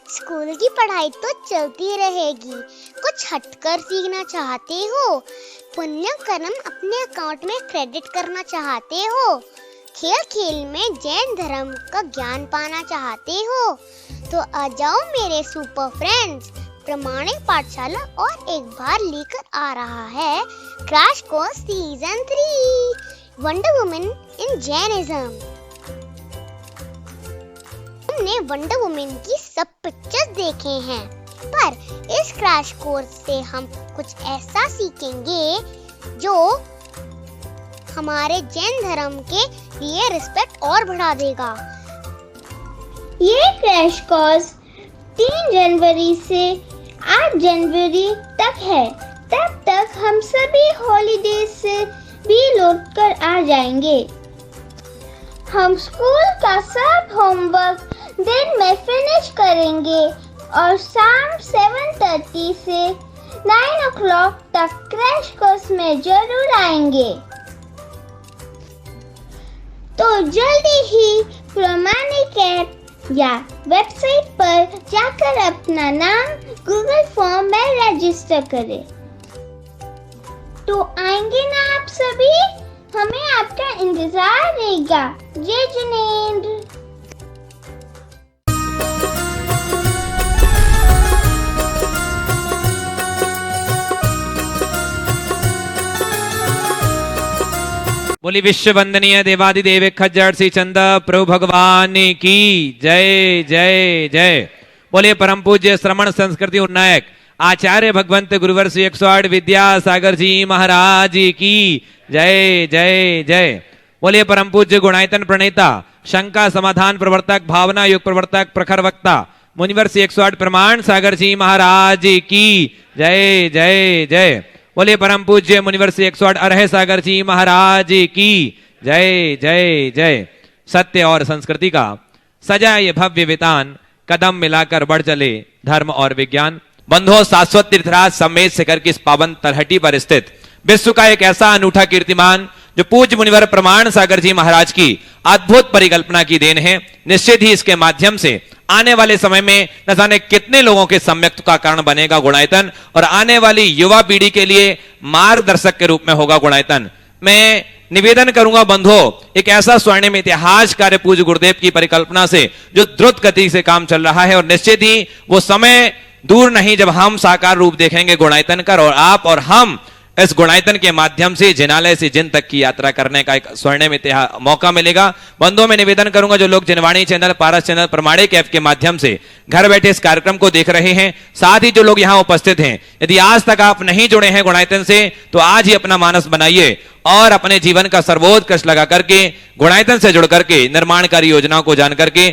School की पढ़ाई तो चलती रहेगी, कुछ हटकर सीखना चाहते हो, पुण्य कर्म अपने अकाउंट में क्रेडिट करना चाहते हो, खेल खेल में जैन धर्म का ज्ञान पाना चाहते हो, तो आ जाओ मेरे सुपर फ्रेंड्स। प्रामाणिक पाठशाला और एक बार लेकर आ रहा है crash course season 3 wonder woman in Jainism. हमने वंडर वुमन की सब पिक्चर्स देखे हैं, पर इस क्रैश कोर्स से हम कुछ ऐसा सीखेंगे जो हमारे जैन धर्म के लिए रिस्पेक्ट और बढ़ा देगा। ये क्रैश कोर्स 3 जनवरी से 8 जनवरी तक है। तब तक हम सभी हॉलीडेज से भी लौट कर आ जाएंगे। हम स्कूल का सब होमवर्क दिन में फिनिश करेंगे और शाम 7:30 से 9 o'clock तक क्रैश कोर्स में जरूर आएंगे। तो जल्दी ही प्रामाणिक ऐप या वेबसाइट पर जाकर अपना नाम गूगल फॉर्म में रजिस्टर करें। तो आएंगे ना आप सभी? हमें आपका इंतजार रहेगा। जय जिनेंद्र। बोली विश्व वंदनीय देवादिदेव खज्जर श्री चंद प्रभु भगवान की जय जय जय। बोलिए परम पूज्य श्रमण संस्कृति उन्नायक आचार्य भगवंत गुरुवर श्री 108 विद्यासागर जी महाराज की जय जय जय। बोलिए परम पूज्य गुणायतन प्रणेता शंका समाधान प्रवर्तक भावना युग प्रवर्तक प्रखर वक्ता मुनिवर श्री 108 प्रमाण सागर जी महाराज की जय जय जय। बोलिए परम पूज्य मुनिवर श्री 108 अरह सागर जी महाराज की जय जय जय। सत्य और संस्कृति का सजा ये भव्य वितान, कदम मिलाकर बढ़ चले धर्म और विज्ञान। बंधुओं, शाश्वत तीर्थराज समेत शिखर की इस पावन तलहटी पर स्थित विश्व का एक ऐसा अनूठा कीर्तिमान जो पूज्य मुनिवर प्रमाण सागर जी महाराज की अद्भुत परिकल्पना की देन है। निश्चित ही इसके माध्यम से आने वाले समय में न जाने कितने लोगों के सम्यक्त का कारण बनेगा गुणायतन, और आने वाली युवा पीढ़ी के लिए मार्गदर्शक के रूप में होगा गुणायतन। मैं निवेदन करूंगा बंधुओं, एक ऐसा स्वर्णिम इतिहास कार्य पूज्य गुरुदेव की परिकल्पना से जो द्रुत गति से काम चल रहा है, और निश्चित ही वो समय दूर नहीं जब हम साकार रूप देखेंगे गुणायतन का, और आप और हम इस गुणायतन के माध्यम से जिनालय से जिन तक की यात्रा करने का एक स्वर्णिम मौका मिलेगा। बंधुओं, मैं निवेदन करूंगा जो लोग जिनवाणी चैनल, पारस चैनल, प्रमाणिक ऐप के माध्यम से घर बैठे इस कार्यक्रम को देख रहे हैं, साथ ही जो लोग यहाँ उपस्थित हैं, यदि आज तक आप नहीं जुड़े हैं गुणायतन से तो आज ही अपना मानस बनाइए और अपने जीवन का सर्वोत्कृष्ट लगा करके गुणायतन से जुड़ करके निर्माणकारी योजनाओं को जान करके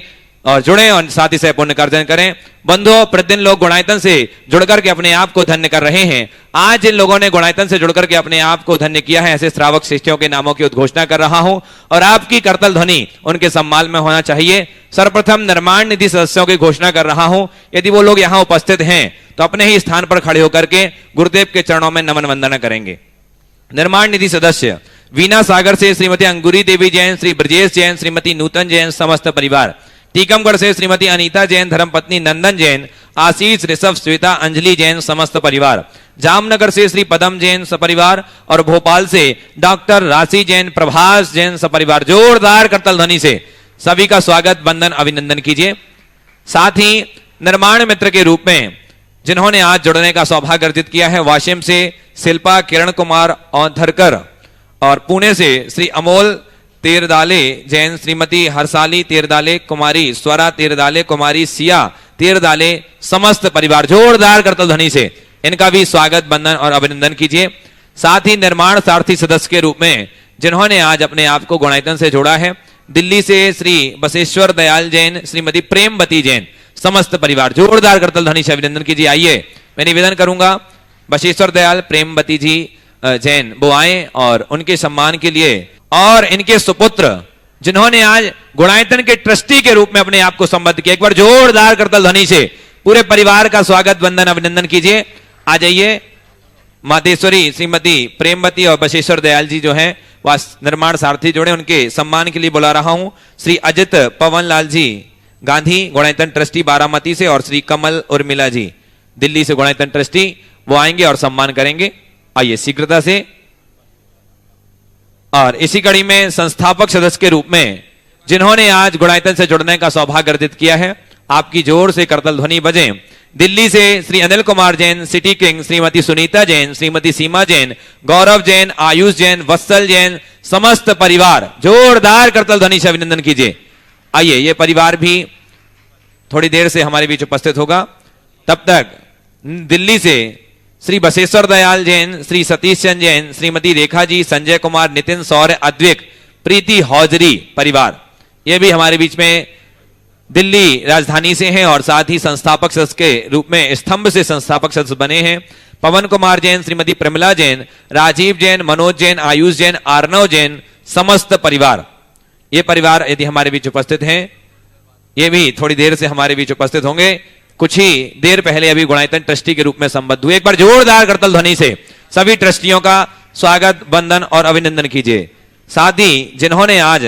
और जुड़े और साथ ही से पुण्य अर्जन करें। बंधुओं, प्रतिदिन लोग गुणायतन से जुड़कर के अपने आप को धन्य कर रहे हैं। आज जिन लोगों ने गुणायतन से जुड़कर के अपने आप को धन्य किया है, ऐसे श्रावक शिष्यों के नामों की उद्घोषणा कर रहा हूं और आपकी करतल ध्वनि उनके सम्मान में होना चाहिए। सर्वप्रथम निर्माण निधि सदस्यों की घोषणा कर रहा हूं। यदि वो लोग यहाँ उपस्थित हैं तो अपने ही स्थान पर खड़े होकर के गुरुदेव के चरणों में नमन वंदना करेंगे। निर्माण निधि सदस्य वीना सागर से श्रीमती अंगुरी देवी जैन, श्री ब्रजेश जैन, श्रीमती नूतन जैन समस्त परिवार। टीकमगढ़ से श्रीमती अनीता जैन, धर्मपत्नी नंदन जैन, आशीष, ऋषभ, श्वेता, अंजलि जैन समस्त परिवार। जामनगर से श्री पदम जैन सपरिवार और भोपाल से डॉक्टर राशि जैन, प्रभास जैन सपरिवार। जोरदार करतल ध्वनि से सभी का स्वागत, वंदन, अभिनंदन कीजिए। साथ ही निर्माण मित्र के रूप में जिन्होंने आज जुड़ने का सौभाग्य अर्जित किया है, वाशिम से शिल्पा किरण कुमार औंधरकर और पुणे से श्री अमोल तेरदाले जैन, श्रीमती हरसाली तेरदाले, कुमारी स्वरा तेरदाले, कुमारी सिया तेरदाले समस्त परिवार। जोरदार करतल ध्वनि से इनका भी स्वागत, वंदन और अभिनंदन कीजिए। साथ ही निर्माण सारथी सदस्य के रूप में जिन्होंने आज अपने आप को गुणायतन से जोड़ा है, दिल्ली से श्री बसेश्वर दयाल जैन, श्रीमती प्रेमवती जैन समस्त परिवार। जोरदार करतल ध्वनि से अभिनंदन कीजिए। आइए मैं निवेदन करूंगा बसेश्वर दयाल प्रेमवती जी जैन वो आए और उनके सम्मान के लिए, और इनके सुपुत्र जिन्होंने आज गुणायतन के ट्रस्टी के रूप में अपने आप को संबद्ध किया, एक बार जोरदार करतल ध्वनि से पूरे परिवार का स्वागत, वंदन, अभिनंदन कीजिए। आ जाइए। मातेश्वरी श्रीमती प्रेमवती और बसेश्वर दयाल जी जो हैं वह निर्माण सारथी जोड़े, उनके सम्मान के लिए बुला रहा हूं। श्री अजित पवन लाल जी गांधी गुणायतन ट्रस्टी बारामती से और श्री कमल उर्मिला जी दिल्ली से गुणायतन ट्रस्टी, वो आएंगे और सम्मान करेंगे। आइए शीघ्रता से। और इसी कड़ी में संस्थापक सदस्य के रूप में जिन्होंने आज गुणायतन से जुड़ने का सौभाग्य अर्जित किया है, आपकी जोर से करतल ध्वनि बजे। दिल्ली से श्री अनिल कुमार जैन, सिटी किंग श्रीमती सुनीता जैन, श्रीमती सीमा जैन, गौरव जैन, आयुष जैन, वत्सल जैन, समस्त परिवार जोरदार करतल ध्वनि से अभिनंदन कीजिए। आइए, ये परिवार भी थोड़ी देर से हमारे बीच उपस्थित होगा। तब तक दिल्ली से श्री बसेश्वर दयाल जैन, श्री सतीश चंद जैन, श्रीमती रेखा जी, संजय कुमार, नितिन सौर्य, अद्विक, प्रीति हौजरी परिवार, ये भी हमारे बीच में दिल्ली राजधानी से हैं और साथ ही संस्थापक सदस्य के रूप में स्तंभ से संस्थापक सदस्य बने हैं। पवन कुमार जैन, श्रीमती प्रमिला जैन, राजीव जैन, मनोज जैन, आयुष जैन, आर्नव जैन, समस्त परिवार, ये परिवार यदि हमारे बीच उपस्थित हैं, ये भी थोड़ी देर से हमारे बीच उपस्थित होंगे। कुछ ही देर पहले अभी गुणायतन ट्रस्टी के रूप में संबद्ध हुए। एक बार जोरदार करतल ध्वनि से सभी ट्रस्टियों का स्वागत, वंदन और अभिनंदन कीजिए। साथ ही जिन्होंने आज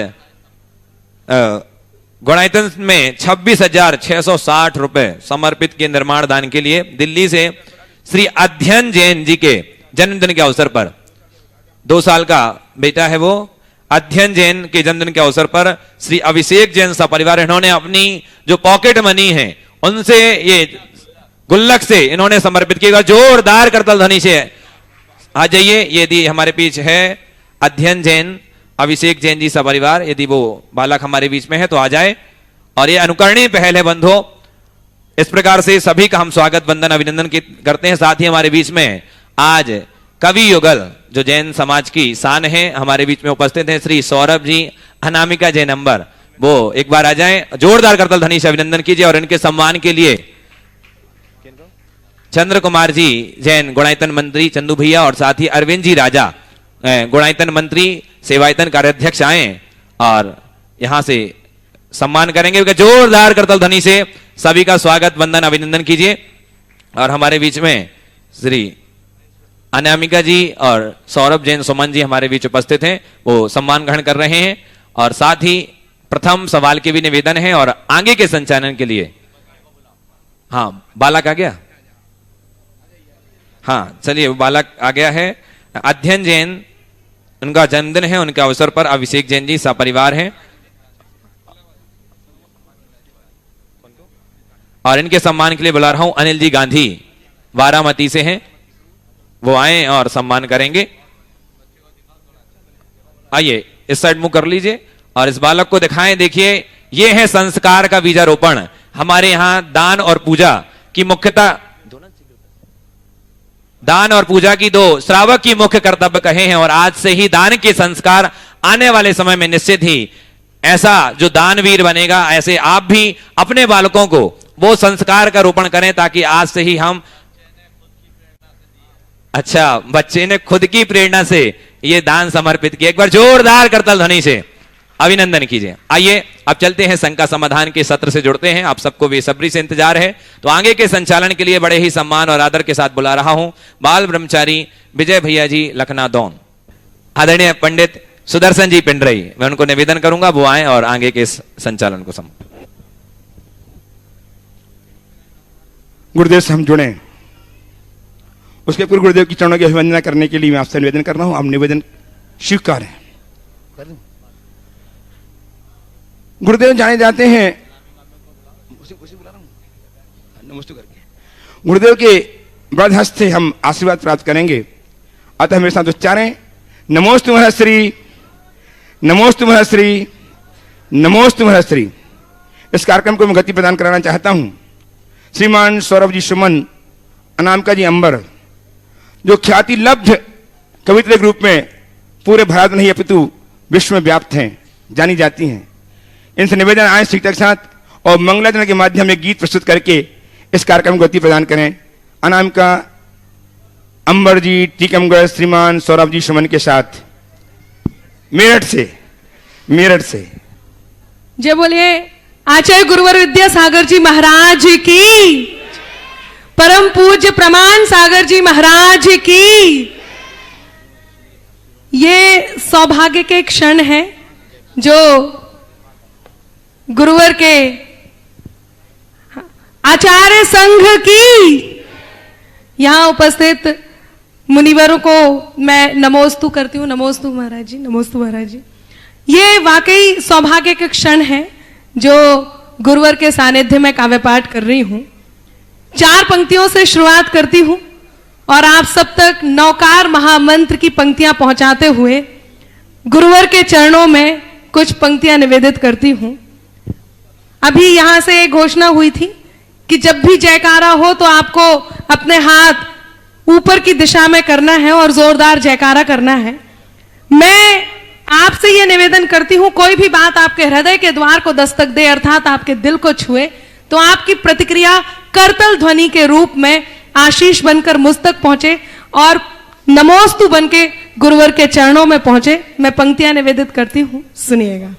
गुणायतन में 26,660 रुपए समर्पित किए निर्माण दान के लिए, दिल्ली से श्री अध्ययन जैन जी के जन्मदिन के अवसर पर, 2 साल का बेटा है वो, अध्ययन जैन के जन्मदिन के अवसर पर श्री अभिषेक जैन सपरिवार, इन्होंने अपनी जो पॉकेट मनी है उनसे ये गुल्लक से इन्होंने समर्पित किया। जोरदार करतल ध्वनि से आ जाइए। यदि हमारे बीच है अध्ययन जैन, अभिषेक जैन जी सपरिवार, यदि वो बालक हमारे बीच में है तो आ जाए। और ये अनुकरणीय पहल है बंधुओं। इस प्रकार से सभी का हम स्वागत, वंदन, अभिनंदन करते हैं। साथ ही हमारे बीच में आज कवि युगल जो जैन समाज की शान है, हमारे बीच में उपस्थित हैं श्री सौरभ जी, अनामिका जैन नंबर, वो एक बार आ जाएं। जोरदार करतल ध्वनि से अभिनंदन कीजिए। और इनके सम्मान के लिए चंद्र कुमार जी जैन गुणायतन मंत्री चंदू भैया और साथ ही अरविंद जी राजा गुणायतन मंत्री सेवायतन कार्याध्यक्ष आए और यहां से सम्मान करेंगे। जोरदार करतल ध्वनि से सभी का स्वागत, वंदन, अभिनंदन कीजिए। और हमारे बीच में श्री अनामिका जी और सौरभ जैन सुमन जी हमारे बीच उपस्थित हैं, वो सम्मान ग्रहण कर रहे हैं। और साथ ही प्रथम सवाल के भी निवेदन है और आगे के संचालन के लिए, हाँ बालक आ गया, हाँ चलिए बालक आ गया है। अध्ययन जैन, उनका जन्मदिन है, उनके अवसर पर अभिषेक जैन जी सपरिवार हैं और इनके सम्मान के लिए बुला रहा हूं अनिल जी गांधी, बारामती से हैं, वो आए और सम्मान करेंगे। आइए इस साइड मुंह कर लीजिए और इस बालक को दिखाएं। देखिए, ये है संस्कार का बीजारोपण। हमारे यहां दान और पूजा की मुख्यता, दान और पूजा की 2 श्रावक की मुख्य कर्तव्य कहे हैं और आज से ही दान के संस्कार आने वाले समय में निश्चित ही ऐसा जो दानवीर बनेगा, ऐसे आप भी अपने बालकों को वो संस्कार का रोपण करें ताकि आज से ही हम, अच्छा बच्चे ने खुद की प्रेरणा से ये दान समर्पित किया। एक बार जोरदार करतल ध्वनि से अभिनंदन कीजिए। आइए अब चलते हैं शंका समाधान के सत्र से जुड़ते हैं। आप सबको बेसब्री से इंतजार है, तो आगे के संचालन के लिए बड़े ही सम्मान और आदर के साथ बुला रहा हूं बाल ब्रह्मचारी विजय भैया जी लखनादौन, आदरणीय पंडित सुदर्शन जी पिंडरई। मैं उनको निवेदन करूंगा वो आए और आगे के संचालन को गुरुदेव से हम जुड़े, उसके पूर्व गुरुदेव की चरणों की अभिवंदना करने के लिए मैं आपसे निवेदन कर रहा हूं। आप निवेदन स्वीकार है। गुरुदेव जाने जाते हैं, नमस्ते करके गुरुदेव के वरद हस्त से हम आशीर्वाद प्राप्त करेंगे। अतः मेरे साथ उच्चारें, नमोस्तु महर्षि, नमोस्तु महर्षि, नमोस्तु महर्षि। इस कार्यक्रम को मैं गति प्रदान कराना चाहता हूं। श्रीमान सौरभ जी सुमन, अनामिका जी अंबर, जो ख्याति लब्ध कवित्री के रूप में पूरे भारत नहीं अपितु विश्व में व्याप्त हैं, जानी जाती हैं, इनसे निवेदन आए शिक्षक के साथ और मंगलाचरण के माध्यम में गीत प्रस्तुत करके इस कार्यक्रम को गति प्रदान करें। अनामिका अंबर जी टीकमगढ़ श्रीमान सौरभ जी सुमन के साथ मेरठ से जय बोलिए आचार्य गुरुवर विद्यासागर जी महाराज की, परम पूज्य प्रमाण सागर जी महाराज की। ये सौभाग्य के क्षण है जो गुरुवर के आचार्य संघ की। यहां उपस्थित मुनिवरों को मैं नमोस्तु करती हूँ। नमोस्तु महाराज जी, नमोस्तु महाराज जी। ये वाकई सौभाग्य के क्षण है जो गुरुवर के सानिध्य में काव्य पाठ कर रही हूं। 4 पंक्तियों से शुरुआत करती हूं और आप सब तक नौकार महामंत्र की पंक्तियां पहुंचाते हुए गुरुवर के चरणों में कुछ पंक्तियां निवेदित करती हूं। अभी यहां से एक घोषणा हुई थी कि जब भी जयकारा हो तो आपको अपने हाथ ऊपर की दिशा में करना है और जोरदार जयकारा करना है। मैं आपसे यह निवेदन करती हूं, कोई भी बात आपके हृदय के द्वार को दस्तक दे, अर्थात आपके दिल को छुए, तो आपकी प्रतिक्रिया करतल ध्वनि के रूप में आशीष बनकर मुझ तक पहुंचे और नमोस्तु बनके गुरुवर के चरणों में पहुंचे। मैं पंक्तियां निवेदित करती हूं, सुनिएगा।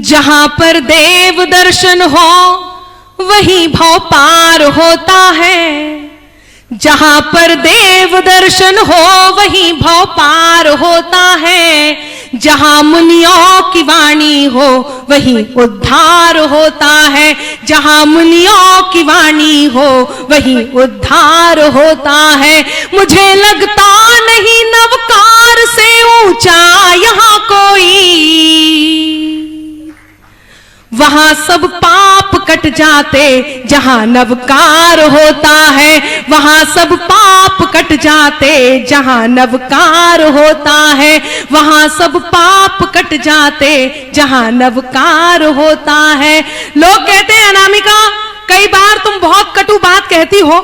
जहां पर देव दर्शन हो वहीं भव पार होता है। जहां पर देव दर्शन हो वहीं भव पार होता है। जहां मुनियों की वाणी हो वहीं उद्धार होता है। जहां मुनियों की वाणी हो वहीं उद्धार होता है। मुझे लगता नहीं नवकार से ऊंचा यहां कोई। वहां सब पाप कट जाते जहां नवकार होता है। वहां सब पाप कट जाते जहां नवकार होता है। वहां सब पाप कट जाते जहां नवकार होता है। लोग कहते हैं अनामिका कई बार तुम बहुत कटु बात कहती हो।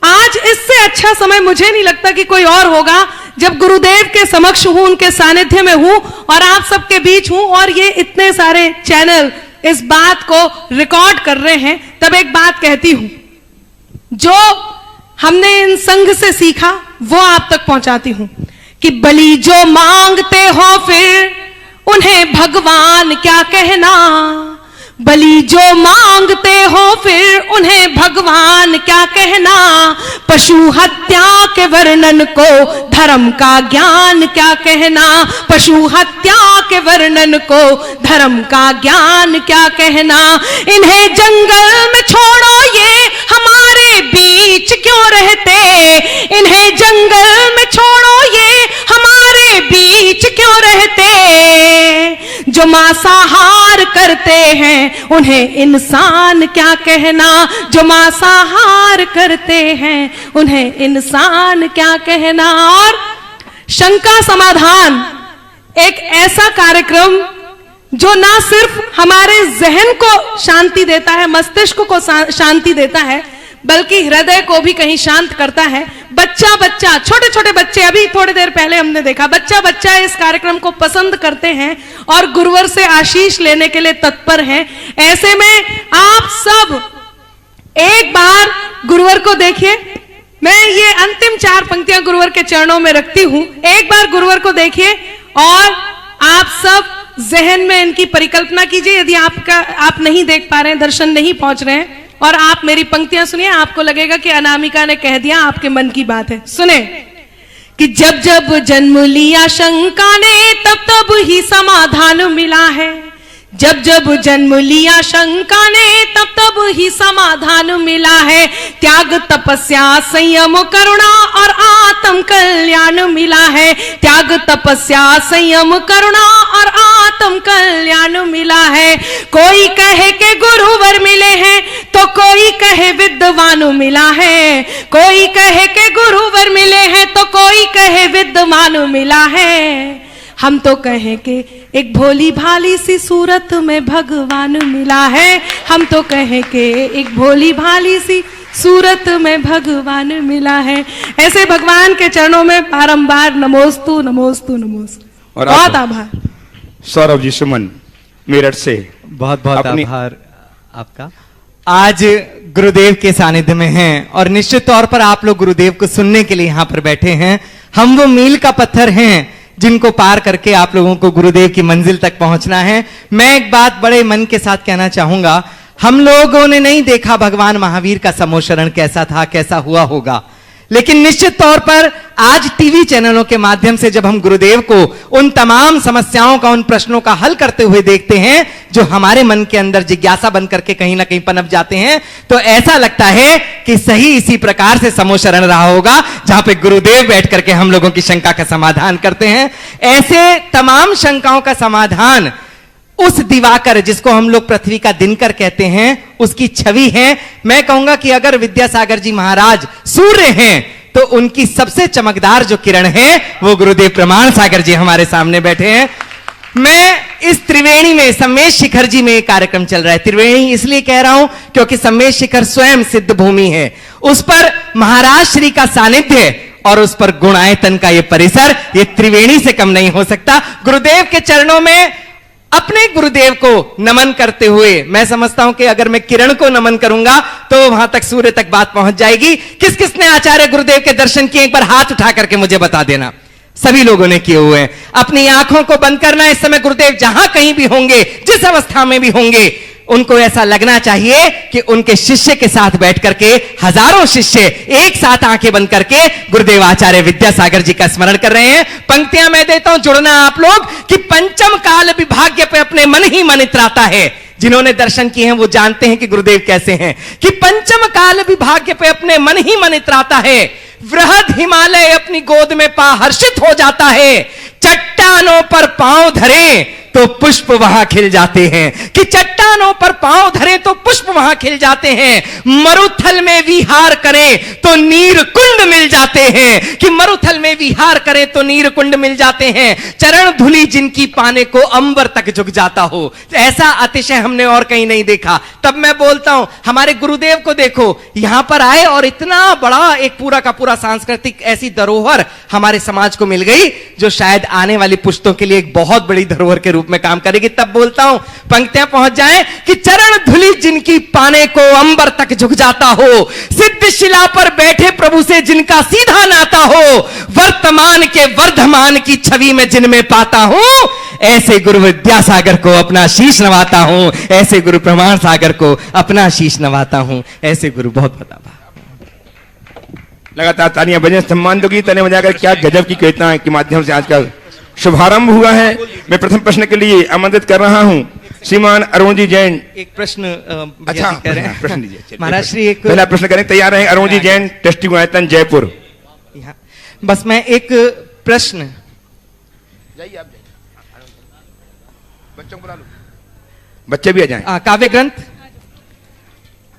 आज इससे अच्छा समय मुझे नहीं लगता कि कोई और होगा जब गुरुदेव के समक्ष हूं, उनके सानिध्य में हूं और आप सबके बीच हूं और ये इतने सारे चैनल इस बात को रिकॉर्ड कर रहे हैं। तब एक बात कहती हूं, जो हमने इन संघ से सीखा वो आप तक पहुंचाती हूं कि बलि जो मांगते हो फिर उन्हें भगवान क्या कहना। बलि जो मांगते हो फिर उन्हें भगवान क्या कहना। पशु हत्या के वर्णन को धर्म का ज्ञान क्या कहना। पशु हत्या के वर्णन को धर्म का ज्ञान क्या कहना। इन्हें जंगल में छोड़ो ये हमारे बीच क्यों रहते। इन्हें जंगल में छोड़ो ये हमारे बीच क्यों रहते। जो मांसाहार करते हैं उन्हें इंसान क्या कहना। जो मांसाहार करते हैं उन्हें इंसान क्या कहना। और शंका समाधान एक ऐसा कार्यक्रम जो ना सिर्फ हमारे जहन को शांति देता है, मस्तिष्क को शांति देता है, बल्कि हृदय को भी कहीं शांत करता है। बच्चा बच्चा, छोटे छोटे बच्चे, अभी थोड़ी देर पहले हमने देखा, बच्चा बच्चा इस कार्यक्रम को पसंद करते हैं और गुरुवर से आशीष लेने के लिए तत्पर हैं। ऐसे में आप सब एक बार गुरुवर को देखिए। मैं ये अंतिम 4 पंक्तियां गुरुवर के चरणों में रखती हूं। एक बार गुरुवर को देखिए और आप सब जहन में इनकी परिकल्पना कीजिए। यदि आप नहीं देख पा रहे हैं, दर्शन नहीं पहुंच रहे हैं और आप मेरी पंक्तियां सुनिए, आपको लगेगा कि अनामिका ने कह दिया, आपके मन की बात है। सुने कि जब जब जन्म लिया शंका ने तब तब ही समाधान मिला है। जब जब जन्म लिया शंका ने तब तब ही समाधान मिला है। त्याग तपस्या संयम करुणा और आत्म कल्याण मिला है। त्याग तपस्या संयम करुणा और आत्म कल्याण मिला है। कोई कहे के गुरुवर मिले हैं तो कोई कहे विद्वान मिला है। कोई कहे के गुरुवर मिले हैं तो कोई कहे विद्वान मिला है। हम तो कहें कि एक भोली भाली सी सूरत में भगवान मिला है। हम तो कहें कि एक भोली भाली सी सूरत में भगवान मिला है। ऐसे भगवान के चरणों में बारंबार नमोस्तु नमोस्तु नमोस्तु। और बहुत आभार। सौरभ जी सुमन मेरठ से बहुत बहुत आभार आपका। आज गुरुदेव के सानिध्य में हैं और निश्चित तौर पर आप लोग गुरुदेव को सुनने के लिए यहाँ पर बैठे हैं। हम वो मील का पत्थर हैं जिनको पार करके आप लोगों को गुरुदेव की मंजिल तक पहुंचना है। मैं एक बात बड़े मन के साथ कहना चाहूंगा, हम लोगों ने नहीं देखा भगवान महावीर का समोशरण कैसा था, कैसा हुआ होगा, लेकिन निश्चित तौर पर आज टीवी चैनलों के माध्यम से जब हम गुरुदेव को उन तमाम समस्याओं का, उन प्रश्नों का हल करते हुए देखते हैं जो हमारे मन के अंदर जिज्ञासा बन करके कहीं ना कहीं पनप जाते हैं, तो ऐसा लगता है कि सही इसी प्रकार से समो शरण रहा होगा जहां पे गुरुदेव बैठ करके हम लोगों की शंका का समाधान करते हैं। ऐसे तमाम शंकाओं का समाधान उस दिवाकर, जिसको हम लोग पृथ्वी का दिनकर कहते हैं, उसकी छवि है। मैं कहूंगा कि अगर विद्यासागर जी महाराज सूर्य हैं तो उनकी सबसे चमकदार जो किरण है वो गुरुदेव प्रमाण सागर जी हमारे सामने बैठे हैं। मैं इस त्रिवेणी में, सम्मेश शिखर जी में एक कार्यक्रम चल रहा है। त्रिवेणी इसलिए कह रहा हूं क्योंकि सम्मेश शिखर स्वयं सिद्ध भूमि है, उस पर महाराज श्री का सानिध्य और उस पर गुणायतन का ये परिसर, ये त्रिवेणी से कम नहीं हो सकता। गुरुदेव के चरणों में अपने गुरुदेव को नमन करते हुए मैं समझता हूं कि अगर मैं किरण को नमन करूंगा तो वहां तक, सूर्य तक बात पहुंच जाएगी। किस किसने आचार्य गुरुदेव के दर्शन किए, एक बार हाथ उठा करके मुझे बता देना। सभी लोगों ने किए हुए हैं। अपनी आंखों को बंद करना। इस समय गुरुदेव जहां कहीं भी होंगे, जिस अवस्था में भी होंगे, उनको ऐसा लगना चाहिए कि उनके शिष्य के साथ बैठ करके हजारों शिष्य एक साथ आंखें बंद करके गुरुदेव आचार्य विद्यासागर जी का स्मरण कर रहे हैं। पंक्तियां मैं देता हूं, जुड़ना आप लोग कि पंचम काल विभाग्य पे अपने मन ही मन इतराता है। जिन्होंने दर्शन किए हैं वो जानते हैं कि गुरुदेव कैसे हैं, कि पंचम काल विभाग्य पे अपने मन ही मन इतराता है। वृहद हिमालय अपनी गोद में पा हर्षित हो जाता है। चट्टानों पर पांव धरे तो पुष्प वहां खिल जाते हैं, कि चट्टानों पर पांव धरे तो पुष्प वहां खिल जाते हैं। मरुथल में विहार करें तो नीर कुंड मिल जाते हैं, कि मरुथल में विहार करें तो नीर कुंड मिल जाते हैं। चरण धूलि जिनकी पाने को अंबर तक झुक जाता हो। ऐसा अतिशय हमने और कहीं नहीं देखा। तब मैं बोलता हूं हमारे गुरुदेव को देखो, यहां पर आए और इतना बड़ा एक पूरा का पूरा सांस्कृतिक ऐसी धरोहर हमारे समाज को मिल गई जो शायद आने वाली पुश्तों के लिए एक बहुत बड़ी धरोहर के रूप में काम करेगी। तब बोलता हूं पंक्तियां पहुंच जाएं कि चरण धूलि जिनकी पाने को अंबर तक झुक जाता हो। सिद्ध शिला पर बैठे प्रभु से जिनका सीधा नाता हो। वर्तमान के वर्धमान की छवि में जिनमें पाता हूं, ऐसे गुरु विद्यासागर को अपना शीश नवाता हूं। ऐसे गुरु प्रमाण सागर को अपना शीश नवाता हूं। ऐसे गुरु बहुत बतावा। लगातार तालियां बजें, सम्मान दोगी तने बजाकर। क्या गजब की कविता के माध्यम से आज का शुभारंभ हुआ है। मैं प्रथम प्रश्न के लिए आमंत्रित कर रहा हूं श्रीमान अरुण जी जैन। एक प्रश्न अच्छा, करें प्रश्न दीजिए महाराज श्री। एक पहला प्रश्न करें, तैयार हैं? अरुण जी जैन, ट्रस्टी गुणायतन, जयपुर। बस मैं एक प्रश्न, जाइए आप, बच्चों को बुला लो, बच्चे भी आ जाएं। काव्य ग्रंथ।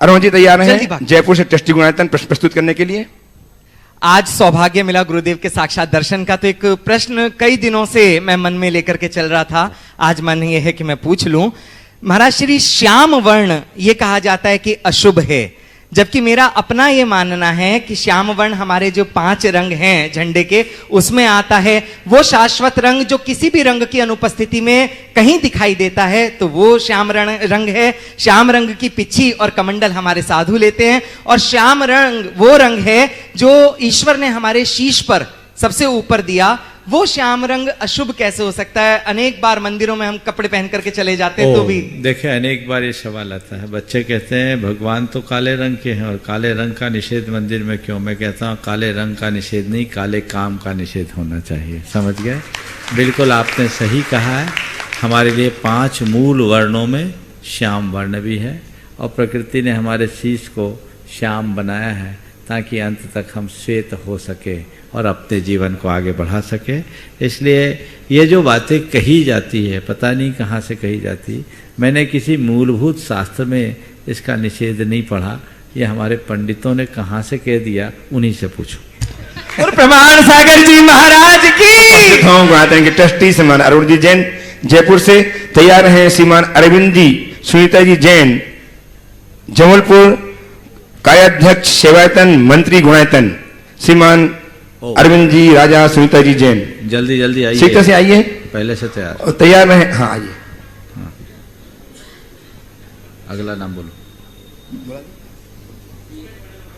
अरुण जी तैयार जल्दी हैं बात। जयपुर से ट्रस्टी गुणायतन प्रश्न प्रस्तुत करने के लिए? आज सौभाग्य मिला गुरुदेव के साक्षात दर्शन का, तो एक प्रश्न कई दिनों से मैं मन में लेकर के चल रहा था। आज मन ये है कि मैं पूछ लूं। महाराज श्री, श्याम वर्ण ये कहा जाता है कि अशुभ है, जबकि मेरा अपना ये मानना है कि श्याम वर्ण हमारे जो 5 रंग हैं झंडे के, उसमें आता है। वो शाश्वत रंग जो किसी भी रंग की अनुपस्थिति में कहीं दिखाई देता है तो वो श्याम रंग है। श्याम रंग की पिच्छी और कमंडल हमारे साधु लेते हैं, और श्याम रंग वो रंग है जो ईश्वर ने हमारे शीश पर सबसे ऊपर दिया। वो श्याम रंग अशुभ कैसे हो सकता है? अनेक बार मंदिरों में हम कपड़े पहन करके चले जाते हैं तो भी देखिए, अनेक बार ये सवाल आता है। बच्चे कहते हैं भगवान तो काले रंग के हैं और काले रंग का निषेध मंदिर में क्यों? मैं कहता हूँ काले रंग का निषेध नहीं, काले काम का निषेध होना चाहिए। समझ गए? बिल्कुल आपने सही कहा है। हमारे लिए 5 मूल वर्णों में श्याम वर्ण भी है, और प्रकृति ने हमारे शीश को श्याम बनाया है ताकि अंत तक हम श्वेत हो सके और अपने जीवन को आगे बढ़ा सके। इसलिए ये जो बातें कही जाती है, पता नहीं कहाँ से कही जाती। मैंने किसी मूलभूत शास्त्र में इसका निषेध नहीं पढ़ा। ये हमारे पंडितों ने कहाँ से कह दिया, उन्हीं से पूछो। और प्रमाण सागर जी महाराज की। ट्रस्टी श्रीमान अरुण जी जैन जयपुर से तैयार हैं। श्रीमान अरविंद जी, सुनीता जी जैन जबलपुर, कार्याध्यक्ष सेवायतन, मंत्री गुणायतन। श्रीमान अरविंद जी, राजा, सुनीता जी जैन, जल्दी जल्दी आइए। सीता से आइए, पहले से तैयार। तैयार रहे। हाँ आइए। हाँ। अगला नाम बोलो,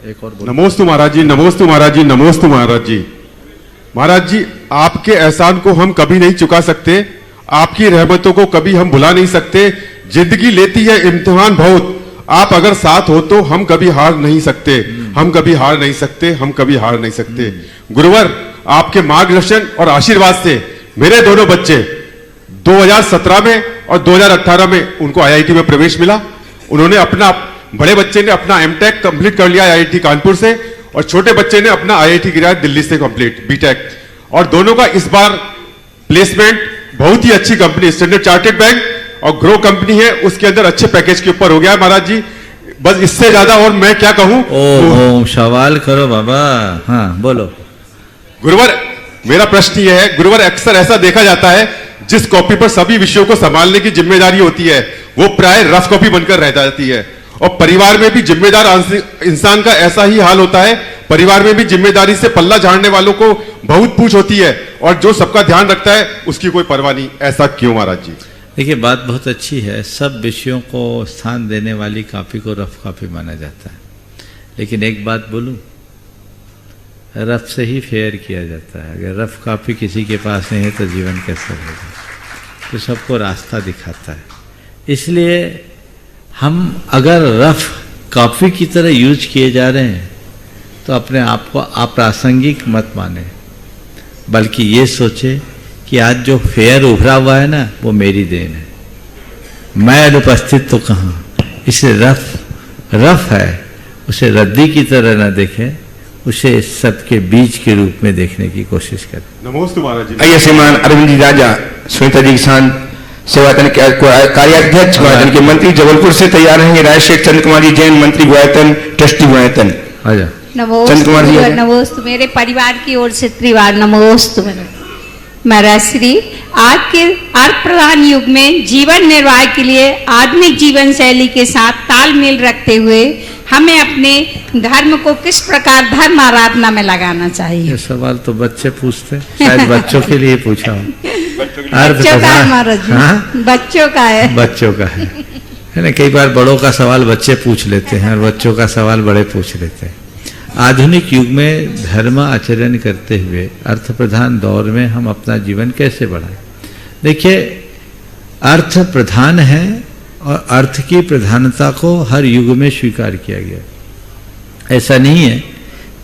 एक और बोलो। नमोस्तु महाराज जी, नमोस्तु महाराज जी, नमोस्तु महाराज जी। महाराज जी, आपके एहसान को हम कभी नहीं चुका सकते, आपकी रहमतों को कभी हम भुला नहीं सकते। जिंदगी लेती है इम्तिहान बहुत, आप अगर साथ हो तो हम कभी हार नहीं सकते, हम कभी हार नहीं सकते, हम कभी हार नहीं सकते। गुरुवर, आपके मार्गदर्शन और आशीर्वाद से मेरे दोनों बच्चे 2017 में और 2018 में उनको आईआईटी में प्रवेश मिला। उन्होंने अपना, बड़े बच्चे ने अपना एमटेक कंप्लीट कर लिया आईआईटी कानपुर से, और छोटे बच्चे ने अपना आईआईटी किया दिल्ली से कंप्लीट बीटेक। और दोनों का इस बार प्लेसमेंट बहुत ही अच्छी कंपनी स्टैंडर्ड चार्टर्ड बैंक और ग्रो कंपनी है, उसके अंदर अच्छे पैकेज के ऊपर हो गया है महाराज जी। बस इससे ज्यादा और मैं क्या कहूं। ओ सवाल करो बाबा। हाँ बोलो। गुरुवर, मेरा प्रश्न यह है, गुरुवर अक्सर ऐसा देखा जाता है जिस कॉपी पर सभी विषयों को संभालने की जिम्मेदारी होती है वो प्राय रफ कॉपी बनकर रह जाती है, और परिवार में भी जिम्मेदार इंसान का ऐसा ही हाल होता है। परिवार में भी जिम्मेदारी से पल्ला झाड़ने वालों को बहुत पूछ होती है, और जो सबका ध्यान रखता है उसकी कोई परवाह नहीं। ऐसा क्यों महाराज जी? देखिए बात बहुत अच्छी है, सब विषयों को स्थान देने वाली कॉपी को रफ कॉपी माना जाता है, लेकिन एक बात बोलूं, रफ से ही फेयर किया जाता है। अगर रफ कॉपी किसी के पास नहीं है तो जीवन कैसा होगा? तो सबको रास्ता दिखाता है। इसलिए हम अगर रफ कॉपी की तरह यूज किए जा रहे हैं तो अपने आप को अप्रासंगिक मत माने, बल्कि ये सोचे कि आज जो फेयर उभरा हुआ है ना वो मेरी देन है, मैं अनुपस्थित तो कहाँ। इसे रफ है, उसे रद्दी की तरह न देखें, उसे सबके बीच के रूप में देखने की कोशिश करें। नमोस्तु महाराज जी। आइए श्रीमान अरविंद जी राजा सुनीता जी किसान सेवायतन के कार्याध्यक्ष गोयतन के मंत्री जबलपुर से तैयार रहेंगे राजशेखर चंद्र कुमार जी जैन मंत्री गोयतन ट्रस्टी गोयतन। आजा। नमोस्तु मेरे परिवार की ओर से त्रिवार नमोस्तु। महाराज श्री, आज के अर्थ प्रधान युग में जीवन निर्वाह के लिए आधुनिक जीवन शैली के साथ तालमेल रखते हुए हमें अपने धर्म को किस प्रकार धर्म आराधना में लगाना चाहिए? ये सवाल तो बच्चे पूछते हैं, शायद बच्चों के लिए पूछा हूँ। बच्चों का है महाराज जी। हाँ? बच्चों का है। बच्चों का है ना। कई बार बड़ों का सवाल बच्चे पूछ लेते हैं और बच्चों का सवाल बड़े पूछ लेते हैं। आधुनिक युग में धर्म आचरण करते हुए अर्थ प्रधान दौर में हम अपना जीवन कैसे बढ़ाएं? देखिए, अर्थ प्रधान है और अर्थ की प्रधानता को हर युग में स्वीकार किया गया। ऐसा नहीं है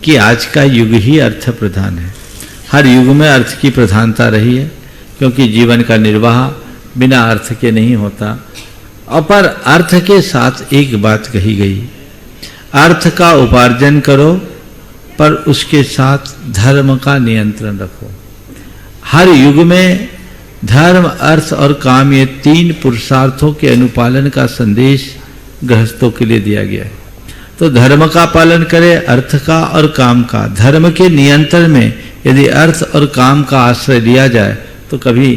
कि आज का युग ही अर्थ प्रधान है, हर युग में अर्थ की प्रधानता रही है, क्योंकि जीवन का निर्वाह बिना अर्थ के नहीं होता। और पर अर्थ के साथ एक बात कही गई, अर्थ का उपार्जन करो पर उसके साथ धर्म का नियंत्रण रखो। हर युग में धर्म, अर्थ और काम, ये तीन पुरुषार्थों के अनुपालन का संदेश गृहस्थों के लिए दिया गया है। तो धर्म का पालन करें, अर्थ का और काम का। धर्म के नियंत्रण में यदि अर्थ और काम का आश्रय लिया जाए तो कभी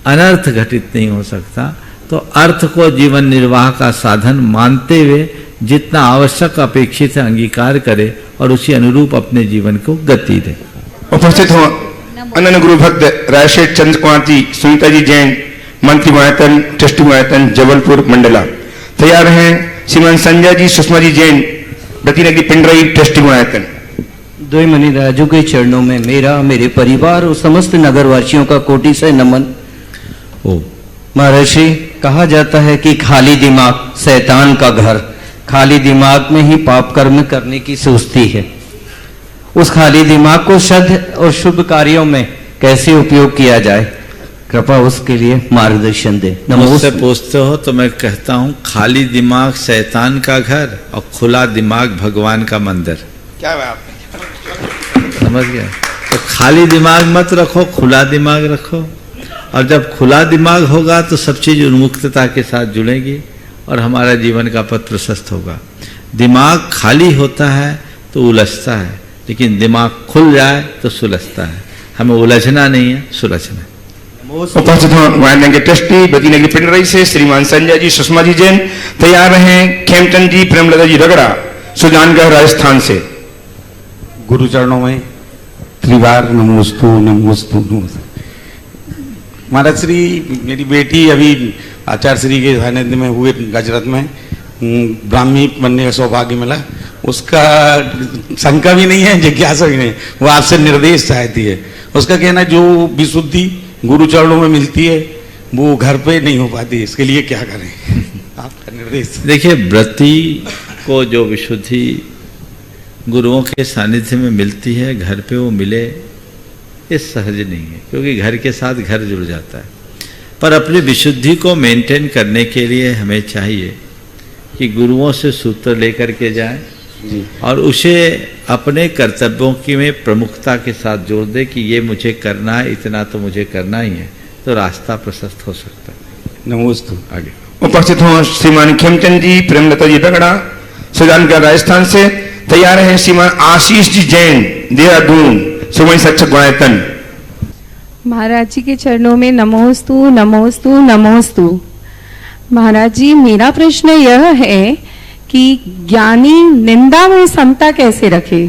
अनर्थ घटित नहीं हो सकता। तो अर्थ को जीवन निर्वाह का साधन मानते हुए जितना आवश्यक अपेक्षित है अंगीकार करे और उसी अनुरूप अपने जीवन को गति दे। उपस्थित हो अनन्य गुरु भक्त राजशेखर चंद्र कुमार जी सुनीता जी जैन मंत्री गोयतन ट्रस्टी गोयतन जबलपुर मंडला। तैयार हैं श्रीमान संजय जी सुषमा जी जैन प्रतिनिधि पिंडरई ट्रस्टी गोयतन। दो मनी राजू के चरणों में मेरा, मेरे परिवार और समस्त नगरवासियों का कोटि से नमन। महर्षि, कहा जाता है कि खाली दिमाग शैतान का घर, खाली दिमाग में ही पाप कर्म करने की सोचती है। उस खाली दिमाग को सद और शुभ कार्यों में कैसे उपयोग किया जाए, कृपा उसके लिए मार्गदर्शन दे। मुझसे पूछते हो तो मैं कहता हूँ, खाली दिमाग शैतान का घर और खुला दिमाग भगवान का मंदिर। क्या बात समझ गए? तो खाली दिमाग मत रखो, खुला दिमाग रखो। और जब खुला दिमाग होगा तो सब चीज उन्मुक्तता के साथ जुड़ेगी और हमारा जीवन का पथ प्रशस्त होगा। दिमाग खाली होता है तो उलझता है, लेकिन दिमाग खुल जाए तो सुलझता है। हमें उलझना नहीं है, सुलझना है। उपस्थित हो के ट्रस्टी प्रतिनिधि पिंडरई से श्रीमान संजय जी सुषमा जी जैन। तैयार रहें खेमचंद जी प्रेमलता जी रगड़ा सुजानगढ़ राजस्थान से। गुरु चरणों में त्रिवार नमोस्तु नमोस्तु नमोस्तु। महाराज श्री, मेरी बेटी अभी आचार्य श्री के सानिध्य में हुए गजरत में ब्राह्मी बनने का सौभाग्य मिला। उसका शंका भी नहीं है, जिज्ञासा भी नहीं, वो आपसे निर्देश चाहती है। उसका कहना जो विशुद्धि गुरु चरणों में मिलती है वो घर पे नहीं हो पाती, इसके लिए क्या करें? आपका निर्देश। देखिए, व्रती को जो विशुद्धि गुरुओं के सानिध्य में मिलती है, घर पे वो मिले ये सहज नहीं है, क्योंकि घर के साथ घर जुड़ जाता है। पर अपनी विशुद्धि को मेंटेन करने के लिए हमें चाहिए कि गुरुओं से सूत्र लेकर के जाएं और उसे अपने कर्तव्यों की में प्रमुखता के साथ जोड़ दे कि ये मुझे करना है, इतना तो मुझे करना ही है, तो रास्ता प्रशस्त हो सकता है। नमोस्तु। आगे उपस्थित हो श्रीमान खेमचंद जी, प्रेमलता जी बगड़ा, सुजानगढ़ राजस्थान से। तैयार हैं श्रीमान आशीष जी जैन, देहरादून, सुमन सच्चक गुणायतन। महाराज जी के चरणों में नमोस्तु नमोस्तु नमोस्तु। महाराज जी, मेरा प्रश्न यह है कि ज्ञानी निंदा में समता कैसे रखे?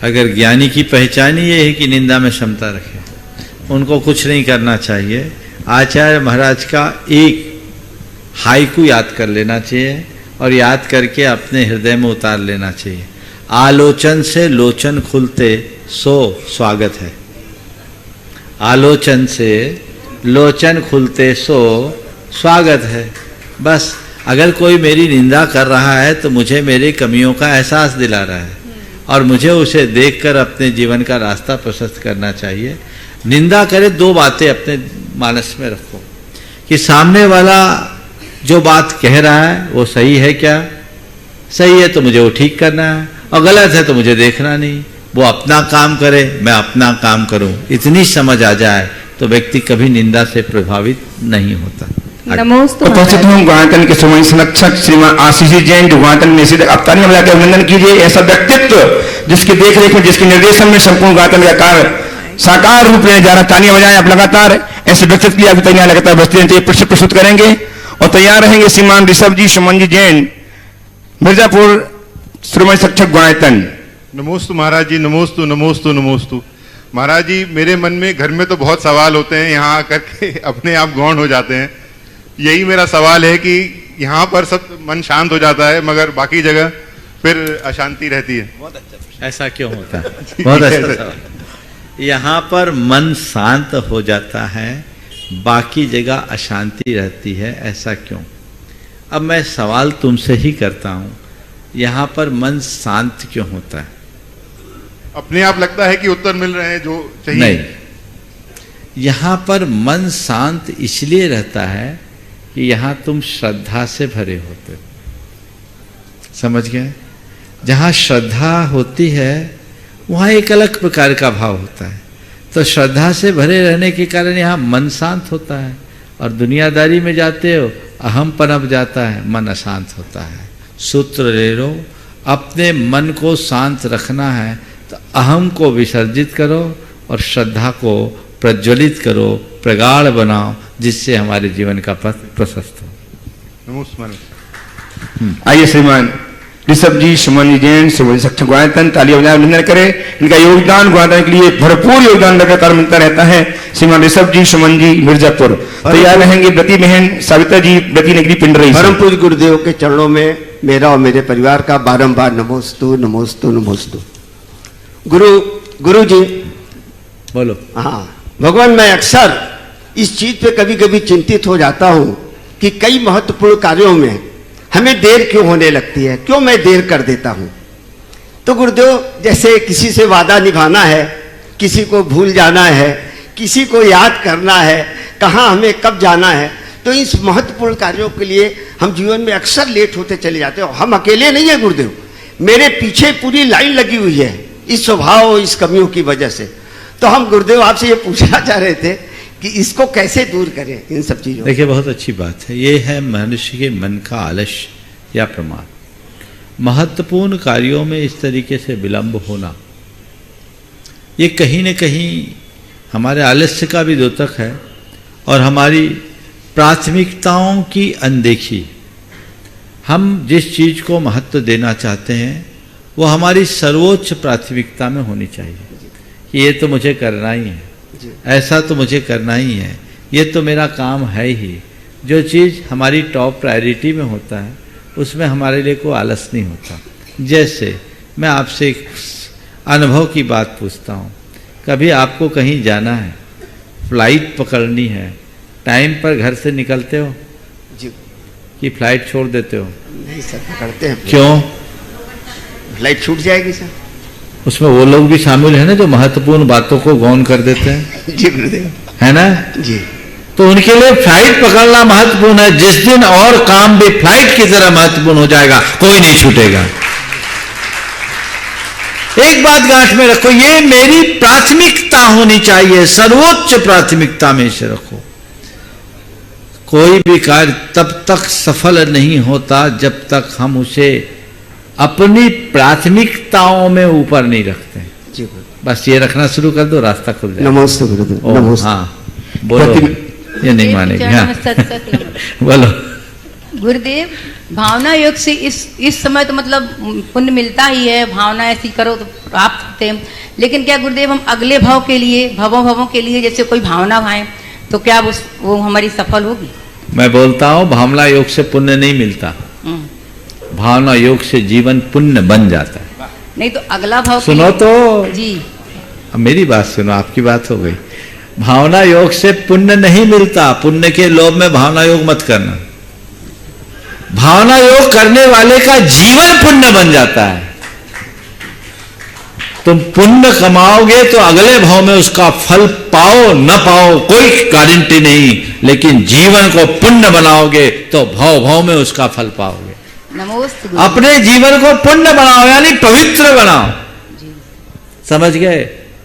अगर ज्ञानी की पहचान ही ये है कि निंदा में क्षमता रखे, उनको कुछ नहीं करना चाहिए। आचार्य महाराज का एक हाइकू याद कर लेना चाहिए और याद करके अपने हृदय में उतार लेना चाहिए। आलोचन से लोचन खुलते सो स्वागत है। आलोचन से लोचन खुलते सो स्वागत है। बस अगर कोई मेरी निंदा कर रहा है तो मुझे मेरी कमियों का एहसास दिला रहा है और मुझे उसे देखकर अपने जीवन का रास्ता प्रशस्त करना चाहिए। निंदा करे, दो बातें अपने मानस में रखो कि सामने वाला जो बात कह रहा है वो सही है क्या? सही है तो मुझे वो ठीक करना है, और गलत है तो मुझे देखना नहीं। वो अपना काम करे, मैं अपना काम करूं, इतनी समझ आ जाए तो व्यक्ति कभी निंदा से प्रभावित नहीं होता। उपस्थित हूँ गुणायतन के सुमन संरक्षक श्रीमान आशीष जी जैन, जो गुणायतन में स्थित। आप तालियां बजाकर अभिनंदन कीजिए। ऐसा व्यक्तित्व जिसके देखरेख में, जिसके निर्देशन में संपूर्ण गुणायतन का कार्य साकार रूप लेने जा रहा। तालियां बजाएं आप लगातार। ऐसे व्यक्तित्व की आपकी तालियां लगातार बजती रहनी चाहिए। प्रस्तुत करेंगे और तैयार रहेंगे श्रीमान ऋषभ जी सुमन जी जैन, मिर्जापुर, श्रीमान शिक्षक गुणायतन। नमोस्तु महाराज जी, नमोस्तु नमोस्तु नमोस्तु। महाराज जी, मेरे मन में घर में तो बहुत सवाल होते हैं, यहाँ आकर के अपने आप गौण हो जाते हैं। यही मेरा सवाल है कि यहाँ पर सब मन शांत हो जाता है मगर बाकी जगह फिर अशांति रहती है। बहुत अच्छा। ऐसा क्यों होता है? बहुत अच्छा सवाल। यहाँ पर मन शांत हो जाता है, बाकी जगह अशांति रहती है, ऐसा क्यों? अब मैं सवाल तुमसे ही करता हूँ, यहाँ पर मन शांत क्यों होता है? अपने आप लगता है कि उत्तर मिल रहे हैं जो चाहिए। नहीं, यहाँ पर मन शांत इसलिए रहता है कि यहाँ तुम श्रद्धा से भरे होते हो। समझ गए? जहाँ श्रद्धा होती है वहाँ एक अलग प्रकार का भाव होता है। तो श्रद्धा से भरे रहने के कारण यहाँ मन शांत होता है, और दुनियादारी में जाते हो अहम पनप जाता है, मन अशांत होता है। सूत्र ले लो, अपने मन को शांत रखना है तो अहम को विसर्जित करो और श्रद्धा को प्रज्वलित करो, प्रगाढ़ बनाओ, जिससे हमारे जीवन का पथ प्रशस्त हो। नमस्कार। आइए श्रीमान ऋषभ जी सुमन जी जैन, सुमन सक्षम गुणायतन, तालियां बजाकर अभिनंदन करें। इनका योगदान गुणायतन के लिए भरपूर योगदान लगातार मिलता रहता है। श्रीमान ऋषभ जी सुमन जी मिर्जापुर। तैयार रहेंगे ब्रती बहन साविता जी, ब्रती नगरी पिंडरई। परम पूज्य गुरुदेव के चरणों में मेरा और मेरे परिवार का बारंबार नमोस्तु नमोस्तु नमोस्तु। गुरु जी बोलो। हाँ भगवान, मैं अक्सर इस चीज पे कभी कभी चिंतित हो जाता हूँ कि कई महत्वपूर्ण कार्यों में हमें देर क्यों होने लगती है, क्यों मैं देर कर देता हूँ। तो गुरुदेव, जैसे किसी से वादा निभाना है, किसी को भूल जाना है, किसी को याद करना है, कहाँ हमें कब जाना है, तो इस महत्वपूर्ण कार्यों के लिए हम जीवन में अक्सर लेट होते चले जाते हैं। हम अकेले नहीं है गुरुदेव, मेरे पीछे पूरी लाइन लगी हुई है इस स्वभाव, इस कमियों की वजह से। तो हम गुरुदेव आपसे ये पूछना चाह रहे थे कि इसको कैसे दूर करें, इन सब चीजों। देखिए, बहुत अच्छी बात है। ये है मनुष्य के मन का आलस्य या प्रमाद। महत्वपूर्ण कार्यों में इस तरीके से विलंब होना, ये कहीं न कहीं हमारे आलस्य का भी द्योतक है और हमारी प्राथमिकताओं की अनदेखी। हम जिस चीज को महत्व देना चाहते हैं वो हमारी सर्वोच्च प्राथमिकता में होनी चाहिए कि ये तो मुझे करना ही है, ऐसा तो मुझे करना ही है, ये तो मेरा काम है ही। जो चीज़ हमारी टॉप प्रायोरिटी में होता है उसमें हमारे लिए कोई आलस नहीं होता। जैसे मैं आपसे एक अनुभव की बात पूछता हूँ, कभी आपको कहीं जाना है, फ्लाइट पकड़नी है, टाइम पर घर से निकलते हो जी कि फ्लाइट छोड़ देते हो? नहीं सर, पकड़ते हैं। क्यों? फ्लाइट छूट जाएगी सर। उसमें वो लोग भी शामिल है ना जो महत्वपूर्ण बातों को गौन कर देते हैं। जी गुरुदेव। है ना जी। तो उनके लिए फ्लाइट पकड़ना महत्वपूर्ण है। जिस दिन और काम भी फ्लाइट की तरह महत्वपूर्ण हो जाएगा, कोई नहीं छूटेगा। एक बात गांठ में रखो, ये मेरी प्राथमिकता होनी चाहिए, सर्वोच्च प्राथमिकता में इसे रखो। कोई भी कार्य तब तक सफल नहीं होता जब तक हम उसे अपनी प्राथमिकताओं में ऊपर नहीं रखते। जी बस ये रखना शुरू कर दो, रास्ता खुल जाएगा। नमस्ते गुरुदेव। नमस्ते। हाँ बोलो, ये नहीं मानेगी। हाँ बोलो। गुरुदेव, भावना योग से इस समय तो मतलब पुण्य मिलता ही है, भावना ऐसी करो तो प्राप्त होते हैं। लेकिन क्या गुरुदेव हम अगले भाव के लिए, भवों के लिए जैसे कोई भावना भाए तो क्या वो हमारी सफल होगी? मैं बोलता हूं भावना योग से पुण्य नहीं मिलता, भावना योग से जीवन पुण्य बन जाता है। नहीं तो अगला भाव सुनो तो जी, अब मेरी बात सुनो, आपकी बात हो गई। भावना योग से पुण्य नहीं मिलता, पुण्य के लोभ में भावना योग मत करना। भावना योग करने वाले का जीवन पुण्य बन जाता है। तुम पुण्य कमाओगे तो अगले भाव में उसका फल पाओ न पाओ कोई गारंटी नहीं, लेकिन जीवन को पुण्य बनाओगे तो भाव में उसका फल पाओगे। नमोस्तु। अपने जीवन को पुण्य बनाओ, यानी पवित्र बनाओ। समझ गए?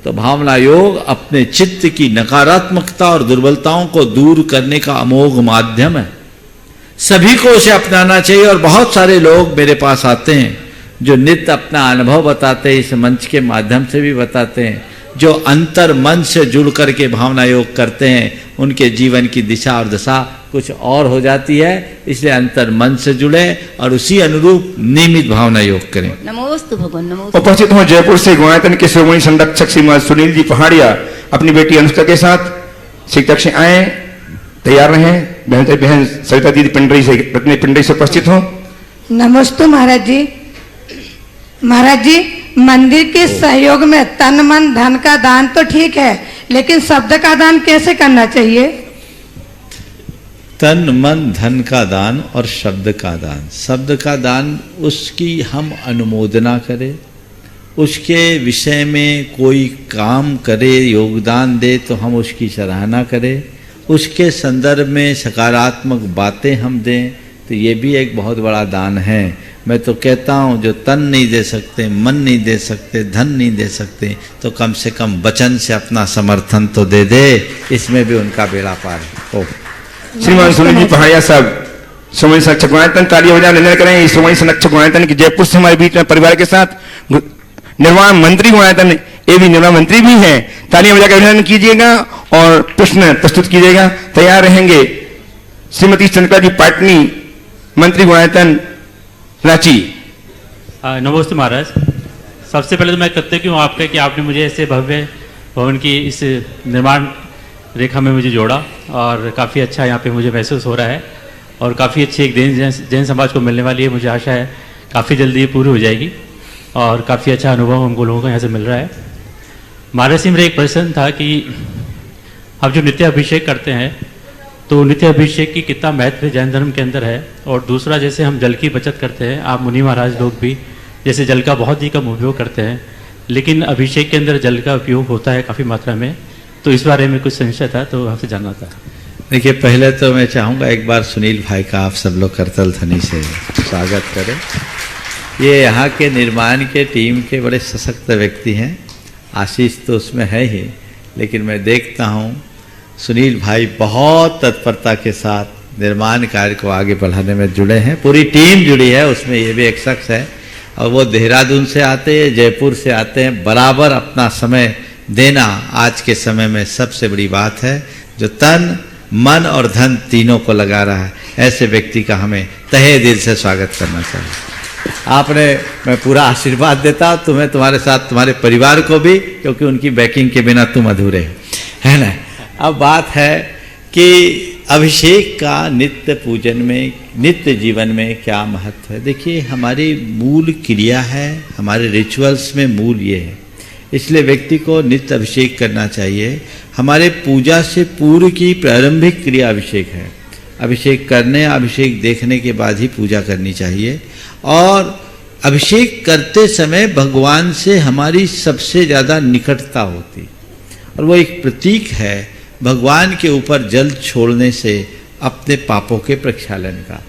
तो भावना योग अपने चित्त की नकारात्मकता और दुर्बलताओं को दूर करने का अमोघ माध्यम है। सभी को उसे अपनाना चाहिए। और बहुत सारे लोग मेरे पास आते हैं जो नित्य अपना अनुभव बताते हैं, इस मंच के माध्यम से भी बताते हैं, जो अंतर मन से जुड़ करके भावना योग करते हैं, उनके जीवन की दिशा और दशा कुछ और हो जाती है। इसलिए अंतर मन से जुड़े और उसी अनुरूप नियमित भावना योग करें। नमोस्तु भगवान। नमोस्तु। उपस्थित हो जयपुर से गोयतन के शिरोमणि संरक्षक श्रीमान सुनील जी पहाड़िया अपनी बेटी अनुष्का के साथ शिक्षक से आए, तैयार रहें। बहन सविता दीदी पिंडरी से, रत्नी पिंडरी से उपस्थित हो। नमस्ते महाराज जी। महाराज जी, मंदिर के सहयोग में तन मन धन का दान तो ठीक है, लेकिन शब्द का दान कैसे करना चाहिए? तन मन धन का दान और शब्द का दान। शब्द का दान उसकी हम अनुमोदना करें, उसके विषय में कोई काम करे, योगदान दे तो हम उसकी सराहना करें, उसके संदर्भ में सकारात्मक बातें हम दें, तो ये भी एक बहुत बड़ा दान है। मैं तो कहता हूँ जो तन नहीं दे सकते, मन नहीं दे सकते, धन नहीं दे सकते, तो कम से कम वचन से अपना समर्थन तो दे दे, इसमें भी उनका बेड़ा पार हो। श्रीमान सुनील जी पहाड़िया साहब श्रोमणी संरक्षक गोयतन, तालियां बजा निंदन करें। श्रोमणी संरक्षक गोयतन की जयपुर से हमारे बीच में परिवार के साथ निर्माण मंत्री गोयतन, ये भी निर्माण मंत्री भी हैं। तालियां बजाकर अभिनंदन कीजिएगा और प्रश्न प्रस्तुत कीजिएगा। तैयार रहेंगे श्रीमती चंद्रिका जी पाटनी, मंत्री गोयतन रांची। नमस्ते महाराज। सबसे पहले तो मैं कृतज्ञ हूँ आपका कि आपने मुझे ऐसे भव्य भवन की इस निर्माण रेखा में मुझे जोड़ा और काफ़ी अच्छा यहाँ पे मुझे महसूस हो रहा है और काफ़ी अच्छी एक जैन समाज को मिलने वाली है। मुझे आशा है काफ़ी जल्दी ये पूरी हो जाएगी और काफ़ी अच्छा अनुभव हमको लोगों को यहाँ से मिल रहा है। महाराज से मेरा एक प्रश्न था कि आप जो नित्य अभिषेक करते हैं तो नित्य अभिषेक की कितना महत्व जैन धर्म के अंदर है, और दूसरा जैसे हम जल की बचत करते हैं, आप मुनि महाराज लोग भी जैसे जल का बहुत ही कम उपयोग करते हैं, लेकिन अभिषेक के अंदर जल का उपयोग होता है काफ़ी मात्रा में, तो इस बारे में कुछ संशय था तो आपसे जानना था। देखिए, पहले तो मैं चाहूँगा एक बार सुनील भाई का आप सब लोग करतल ध्वनि से स्वागत करें। ये यहाँ के निर्माण के टीम के बड़े सशक्त व्यक्ति हैं। आशीष तो उसमें है ही, लेकिन मैं देखता हूँ सुनील भाई बहुत तत्परता के साथ निर्माण कार्य को आगे बढ़ाने में जुड़े हैं। पूरी टीम जुड़ी है, उसमें ये भी एक शख्स है और वो देहरादून से आते हैं, जयपुर से आते हैं। बराबर अपना समय देना आज के समय में सबसे बड़ी बात है। जो तन मन और धन तीनों को लगा रहा है, ऐसे व्यक्ति का हमें तहे दिल से स्वागत करना चाहिए। आपने, मैं पूरा आशीर्वाद देता हूँ तुम्हें, तुम्हारे साथ तुम्हारे परिवार को भी, क्योंकि उनकी बैकिंग के बिना तुम अधूरे हो, है ना। अब बात है कि अभिषेक का नित्य पूजन में, नित्य जीवन में क्या महत्व है। देखिए, हमारी मूल क्रिया है, हमारे रिचुअल्स में मूल ये है, इसलिए व्यक्ति को नित्य अभिषेक करना चाहिए। हमारे पूजा से पूर्व की प्रारंभिक क्रिया अभिषेक है। अभिषेक करने, अभिषेक देखने के बाद ही पूजा करनी चाहिए। और अभिषेक करते समय भगवान से हमारी सबसे ज्यादा निकटता होती और वो एक प्रतीक है भगवान के ऊपर जल छोड़ने से अपने पापों के प्रक्षालन का,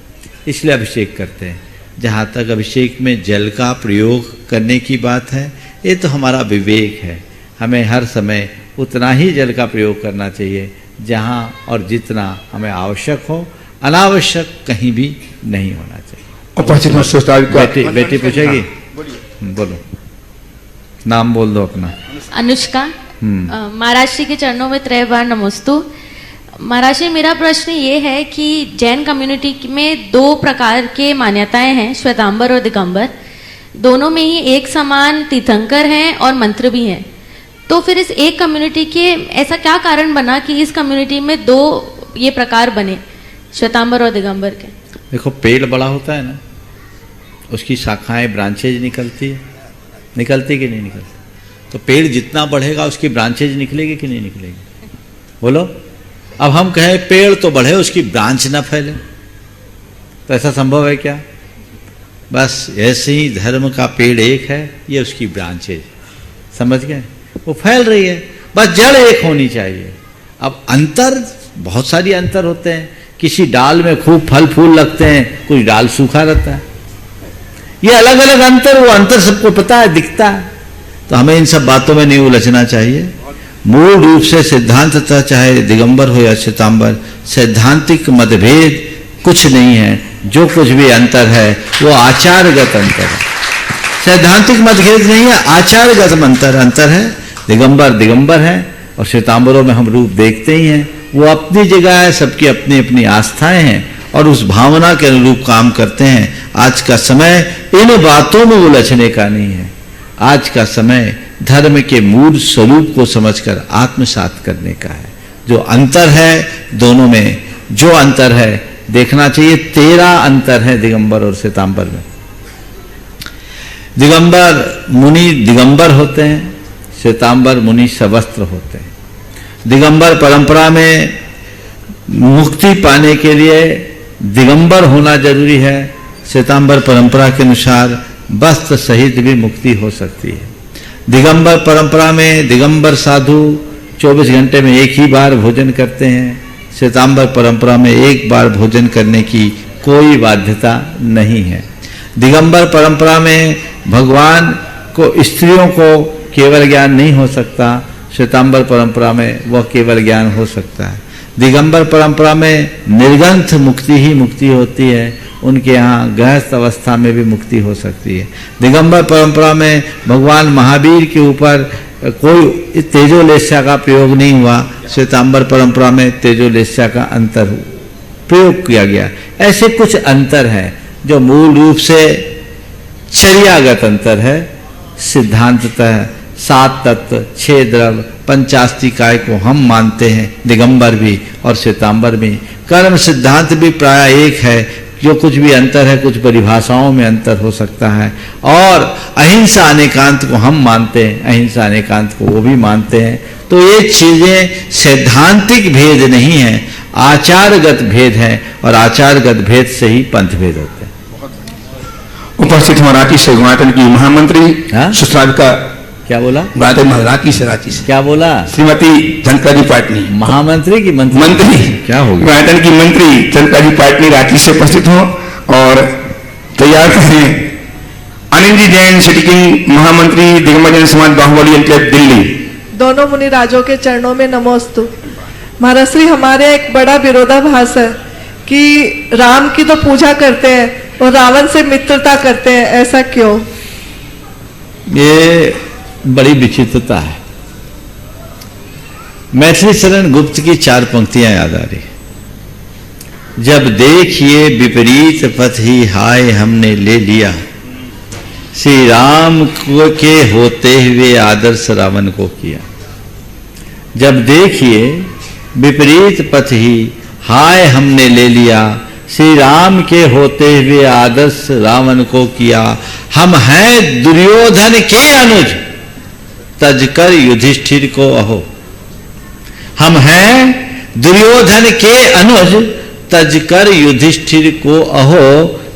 इसलिए अभिषेक करते हैं। जहाँ तक अभिषेक में जल का प्रयोग करने की बात है, ये तो हमारा विवेक है, हमें हर समय उतना ही जल का प्रयोग करना चाहिए जहाँ और जितना हमें आवश्यक हो, अनावश्यक कहीं भी नहीं होना चाहिए। बेटी पूछेगी, बोलो, नाम बोल दो अपना। अनुष्का, महाराज श्री के चरणों में 3 बार नमोस्तु। महाराज जी, मेरा प्रश्न ये है कि जैन कम्युनिटी में 2 प्रकार के मान्यताएं हैं, श्वेतांबर और दिगंबर। दोनों में ही एक समान तीर्थंकर हैं और मंत्र भी हैं। तो फिर इस एक कम्युनिटी के ऐसा क्या कारण बना कि इस कम्युनिटी में 2 ये प्रकार बने, श्वेतांबर और दिगंबर के? देखो, पेड़ बड़ा होता है ना, उसकी शाखाएं ब्रांचेज निकलती कि नहीं निकलती? तो पेड़ जितना बढ़ेगा उसकी ब्रांचेज निकलेगी कि नहीं निकलेगी? बोलो। अब हम कहें पेड़ तो बढ़े, उसकी ब्रांच ना फैले, तो ऐसा संभव है क्या? बस ऐसे ही धर्म का पेड़ एक है, ये उसकी ब्रांचेज, समझ गए? वो फैल रही है, बस जड़ एक होनी चाहिए। अब अंतर, बहुत सारी अंतर होते हैं, किसी डाल में खूब फल फूल लगते हैं, कुछ डाल सूखा रहता है, ये अलग अलग अंतर, वो अंतर सबको पता है, दिखता है। तो हमें इन सब बातों में नहीं उलझना चाहिए। मूल रूप से सिद्धांततः चाहे दिगंबर हो या श्वेतांबर, सैद्धांतिक मतभेद कुछ नहीं है। जो कुछ भी अंतर है वो आचारगत अंतर है, सैद्धांतिक मतभेद नहीं है, आचारगत अंतर है। दिगंबर दिगंबर है और श्वेतांबरों में हम रूप देखते ही हैं, वो अपनी जगह है, सबकी अपनी अपनी आस्थाएं हैं और उस भावना के अनुरूप काम करते हैं। आज का समय इन बातों में उलझने का नहीं है, आज का समय धर्म के मूल स्वरूप को समझकर आत्मसात करने का है। जो अंतर है दोनों में, जो अंतर है देखना चाहिए। 13 अंतर है दिगंबर और श्वेतांबर में। दिगंबर मुनि दिगंबर होते हैं, श्वेतांबर मुनि सवस्त्र होते हैं। दिगंबर परंपरा में मुक्ति पाने के लिए दिगंबर होना जरूरी है, श्वेतांबर परंपरा के अनुसार वस्त्र सहित भी मुक्ति हो सकती है। दिगंबर परंपरा में दिगंबर साधु 24 घंटे में एक ही बार भोजन करते हैं, श्वेतांबर परंपरा में एक बार भोजन करने की कोई बाध्यता नहीं है। दिगंबर परंपरा में भगवान को, स्त्रियों को केवल ज्ञान नहीं हो सकता, श्वेतांबर परंपरा में वह केवल ज्ञान हो सकता है। दिगंबर परंपरा में निर्ग्रंथ मुक्ति ही मुक्ति होती है, उनके यहाँ गृहस्थ अवस्था में भी मुक्ति हो सकती है। दिगंबर परंपरा में भगवान महावीर के ऊपर कोई तेजोलेस्या का प्रयोग नहीं हुआ, श्वेतांबर परंपरा में तेजोलेस्या का अंतर प्रयोग किया गया। ऐसे कुछ अंतर हैं जो मूल रूप से चर्यागत अंतर है। सिद्धांततः 7 तत्व, 6 द्रव, 85 को हम मानते हैं, दिगंबर भी और श्वेतांबर भी। कर्म सिद्धांत भी प्राय एक है, जो कुछ भी अंतर है कुछ परिभाषाओं में अंतर हो सकता है। और अहिंसा अनेकांत को हम मानते हैं, अहिंसा अनेकांत को वो भी मानते हैं। तो ये चीजें सैद्धांतिक भेद नहीं है, आचारगत भेद है और आचारगत भेद से ही पंथ भेद होते हैं। उपस्थित मराठी से गुणायतन की महामंत्री सुश्राव का क्या बोला? मराठी से रांची से क्या बोला? श्रीमती जनकाजी पाटनी, महामंत्री की मंत्री क्या होगी? गुणायतन की मंत्री जनकाजी पाटनी रांची से उपस्थित हो और तैयार करें अनिल जी जैन सिटी किंग महामंत्री दिगंबर जैन समाज बाहुबली एनक्लेव दिल्ली। दोनों मुनि राजों के चरणों में नमोस्तु। महाराज श्री, हमारे एक बड़ा विरोधाभास है कि राम की तो पूजा करते हैं और रावण से मित्रता करते हैं, ऐसा क्यों? ये बड़ी विचित्रता है। मैथिली शरण गुप्त की 4 पंक्तियां याद आ रही। जब देखिए विपरीत पथ ही हाय हमने ले लिया, श्री राम के होते हुए आदर्श रावण को किया। जब देखिए विपरीत पथ ही हाय हमने ले लिया, श्री राम के होते हुए आदर्श रावण को किया। हम हैं दुर्योधन के अनुज, तजकर युधिष्ठिर को अहो। हम हैं दुर्योधन के अनुज, तजकर युधिष्ठिर को अहो।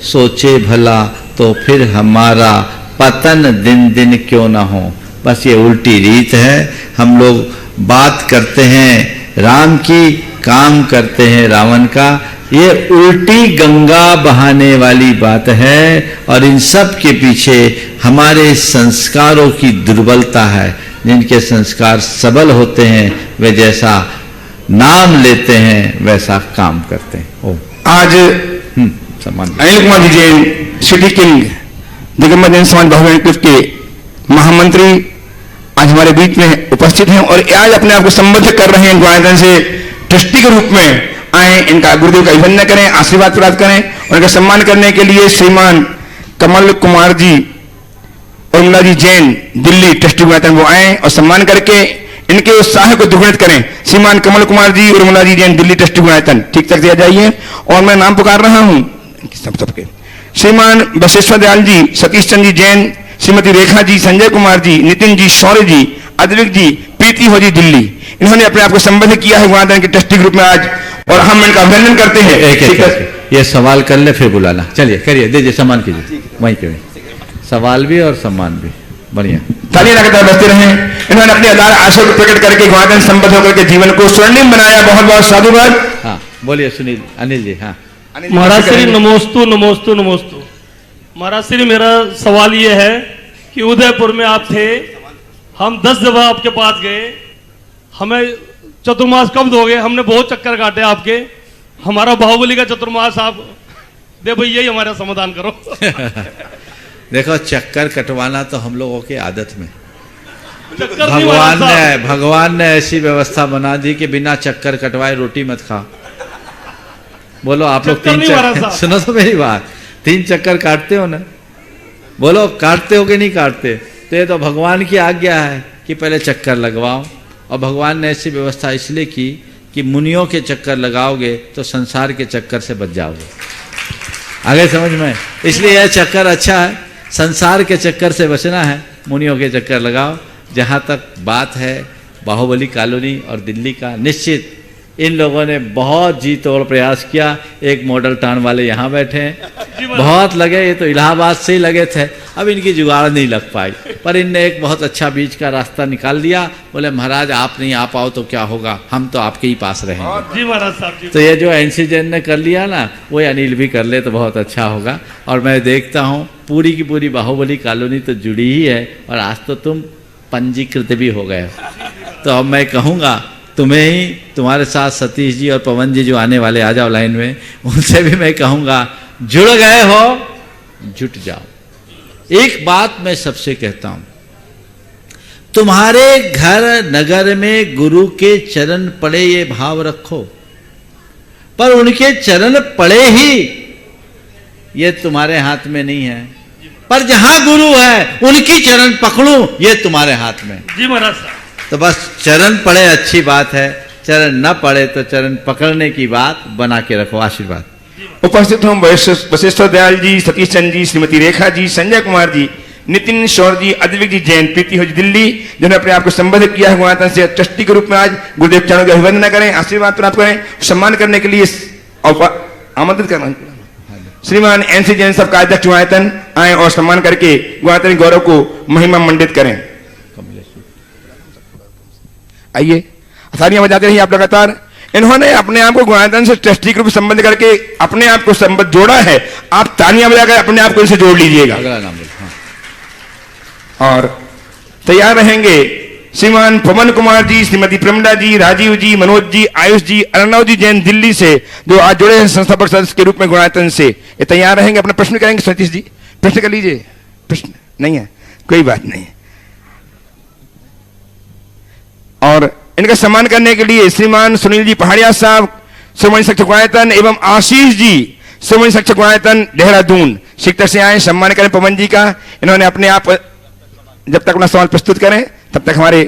सोचे भला तो फिर हमारा पतन दिन दिन क्यों ना हो। बस ये उल्टी रीत है। हम लोग बात करते हैं राम की, काम करते हैं रावण का। ये उल्टी गंगा बहाने वाली बात है और इन सब के पीछे हमारे संस्कारों की दुर्बलता है। जिनके संस्कार सबल होते हैं वे जैसा नाम लेते हैं वैसा काम करते हैं। ओ आज सम्मान अनिल कुमार जी जैन सिटी किंग दिगंबर जैन समाज भवन के महामंत्री आज हमारे बीच में उपस्थित हैं और आज अपने आप को संबोधित कर रहे हैं गुणायतन से ट्रस्टी के रूप में आए। इनका गुरुदेव का अभिनंदन करें, आशीर्वाद प्राप्त करें और इनका सम्मान करने के लिए श्रीमान कमल कुमार जी और उर्मिला जी जैन दिल्ली ट्रस्टी गुणायतन वो आए और सम्मान करके इनके उत्साह को दुगुणित करें। श्रीमान कमल कुमार जी और उर्मिला जी जैन दिल्ली ट्रस्टी गुणायतन ठीक तक दिया जाइए। और मैं नाम पुकार रहा हूं सबके श्रीमान बसेश्वर दयाल जी, सतीश चंद्र जी जैन, श्रीमती रेखा जी, संजय कुमार जी, नितिन जी, शौर्य जी, अद्विक जी, प्रीति हो जी दिल्ली। इन्होंने अपने आप को संबोधित किया है गुणायतन के ट्रस्टी ग्रुप में आज और हम इनका अभिनंदन करते हैं। एक ये सवाल कर ले फिर बुलाना। चलिए करिए, दीजिए सम्मान कीजिए वहीं पे सवाल भी और सम्मान भी। बढ़िया तालियां लगातार बजते रहे। इन्होंने अपने अदार आशय को प्रकट करके गुणायतन संबद्ध होकर के जीवन को स्वर्णिम बनाया। बहुत बहुत साधुवाद। हाँ बोलिए सुनील, अनिल जी। हाँ महाराज श्री नमोस्तु नमोस्तु नमोस्तु। महाराज श्री मेरा सवाल ये है कि उदयपुर में आप थे, हम 10 दफा आपके पास गए, हमें चतुर्मास कब दोगे? हमने बहुत चक्कर काटे आपके। हमारा बाहुबली का चतुर्मास आप दे भाई, यही हमारा समाधान करो। देखो चक्कर कटवाना तो हम लोगों की आदत में चक्कर भगवान ने ऐसी व्यवस्था बना दी कि बिना चक्कर कटवाए रोटी मत खा। बोलो आप लोग 3 चक्कर, सुनो तो मेरी बात, 3 चक्कर काटते हो ना? बोलो काटते हो कि नहीं काटते? तो ये तो भगवान की आज्ञा है कि पहले चक्कर लगवाओ। और भगवान ने ऐसी व्यवस्था इसलिए की कि मुनियों के चक्कर लगाओगे तो संसार के चक्कर से बच जाओगे। आगे समझ में? इसलिए यह चक्कर अच्छा है, संसार के चक्कर से बचना है, मुनियों के चक्कर लगाओ। जहाँ तक बात है बाहुबली कॉलोनी और दिल्ली का, निश्चित इन लोगों ने बहुत जी तोड़ प्रयास किया। एक मॉडल टाउन वाले यहाँ बैठे हैं, बहुत लगे, ये तो इलाहाबाद से ही लगे थे, अब इनकी जुगाड़ नहीं लग पाई, पर इनने एक बहुत अच्छा बीच का रास्ता निकाल दिया। बोले महाराज आप नहीं आ पाओ तो क्या होगा, हम तो आपके ही पास रहेंगे। जी महाराज साहब जी। तो ये जो एनसी जैन ने कर लिया ना, वो अनिल भी कर ले तो बहुत अच्छा होगा। और मैं देखता हूँ पूरी की पूरी बाहुबली कॉलोनी तो जुड़ी ही है और आज तो तुम पंजीकृत भी हो गए। तो अब मैं कहूँगा तुम्हें ही, तुम्हारे साथ सतीश जी और पवन जी जो आने वाले आ जाओ लाइन में, उनसे भी मैं कहूँगा जुड़ गए हो जुट जाओ। एक बात मैं सबसे कहता हूँ, तुम्हारे घर नगर में गुरु के चरण पड़े ये भाव रखो, पर उनके चरण पड़े ही ये तुम्हारे हाथ में नहीं है। पर जहां गुरु है उनकी चरण पकड़ूं ये तुम्हारे हाथ में। जी महाराज साहब। तो बस चरण पड़े अच्छी बात है, चरण न पड़े तो चरण पकड़ने की बात बना के रखो। आशीर्वाद। उपस्थित हूँ वशिष्ठ दयाल जी, सतीश चंद्र जी, श्रीमती रेखा जी, संजय कुमार जी, नितिन शौर जी, अद्विक जी जैन, प्रीति हो जी दिल्ली, जिन्होंने अपने आप को संबोधित किया है गुणायतन से ट्रस्टी के रूप में। आज गुरुदेव चरणों की अभिवंदना करें, आशीर्वाद प्राप्त करें। सम्मान करने के लिए आमंत्रित करना श्रीमान एनसी जैन सब कार्याध्यक्ष गुणायतन आए और सम्मान करके गुणायतन गौरव को महिमा मंडित करें। आइए तालियां बजाते रहिए आप लगातार। इन्होंने अपने आप को गुणायतन से ट्रस्टी के रूप में संबंध करके अपने आप को संबंध जोड़ा है। आप तालियां बजाकर अपने आप को इनसे जोड़ लीजिएगा। और तैयार रहेंगे श्रीमान पवन कुमार जी, श्रीमती प्रमिला जी, राजीव जी, मनोज जी, आयुष जी, अर्णव जी जैन दिल्ली से, जो आज जुड़े हैं संस्थापक सदस्य के रूप में गुणायतन से। ये तैयार रहेंगे, अपना प्रश्न करेंगे। सतीश जी प्रश्न कर लीजिए। प्रश्न नहीं है, कोई बात नहीं। और इनका सम्मान करने के लिए श्रीमान सुनील जी पहाड़िया साहब, श्रोमणी शिक्षक गुणायतन, एवं आशीष जी, श्रोमणी शिक्षक गुणायतन देहरादून शिक्षक से आए। सम्मान करें पवन जी का। इन्होंने अपने आप जब तक अपना सवाल प्रस्तुत करें तब तक हमारे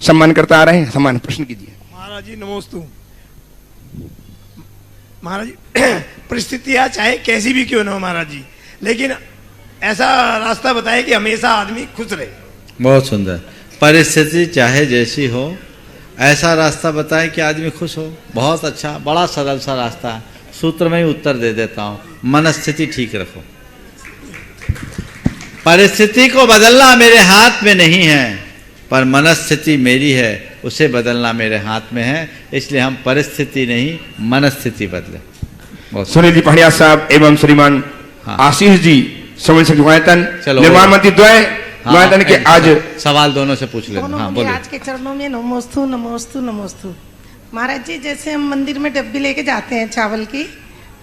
सम्मान करता आ रहे हैं। सम्मान प्रश्न कीजिए। महाराज जी नमोस्तु। महाराज जी परिस्थितियां चाहे कैसी भी क्यों न हो महाराज जी, लेकिन ऐसा रास्ता बताए कि हमेशा आदमी खुश रहे। बहुत सुंदर। परिस्थिति चाहे जैसी हो ऐसा रास्ता बताएं कि आदमी खुश हो। बहुत अच्छा, बड़ा सरल सा रास्ता है। सूत्र में ही उत्तर दे देता हूँ। मनस्थिति ठीक रखो। परिस्थिति को बदलना मेरे हाथ में नहीं है, पर मनस्थिति मेरी है, उसे बदलना मेरे हाथ में है। इसलिए हम परिस्थिति नहीं मनस्थिति बदले। सुनील जी पहाड़िया साहब एवं श्रीमान आशीष जी समझ सकते निर्माण मंत्री द्वय द्वैतन के आज सवाल दोनों से पूछ लेना। हाँ बोलिए। आज के चरणों में नमोस्तु नमोस्तु नमोस्तु। महाराज जी, जैसे हम मंदिर में डब्बी लेके जाते हैं चावल की,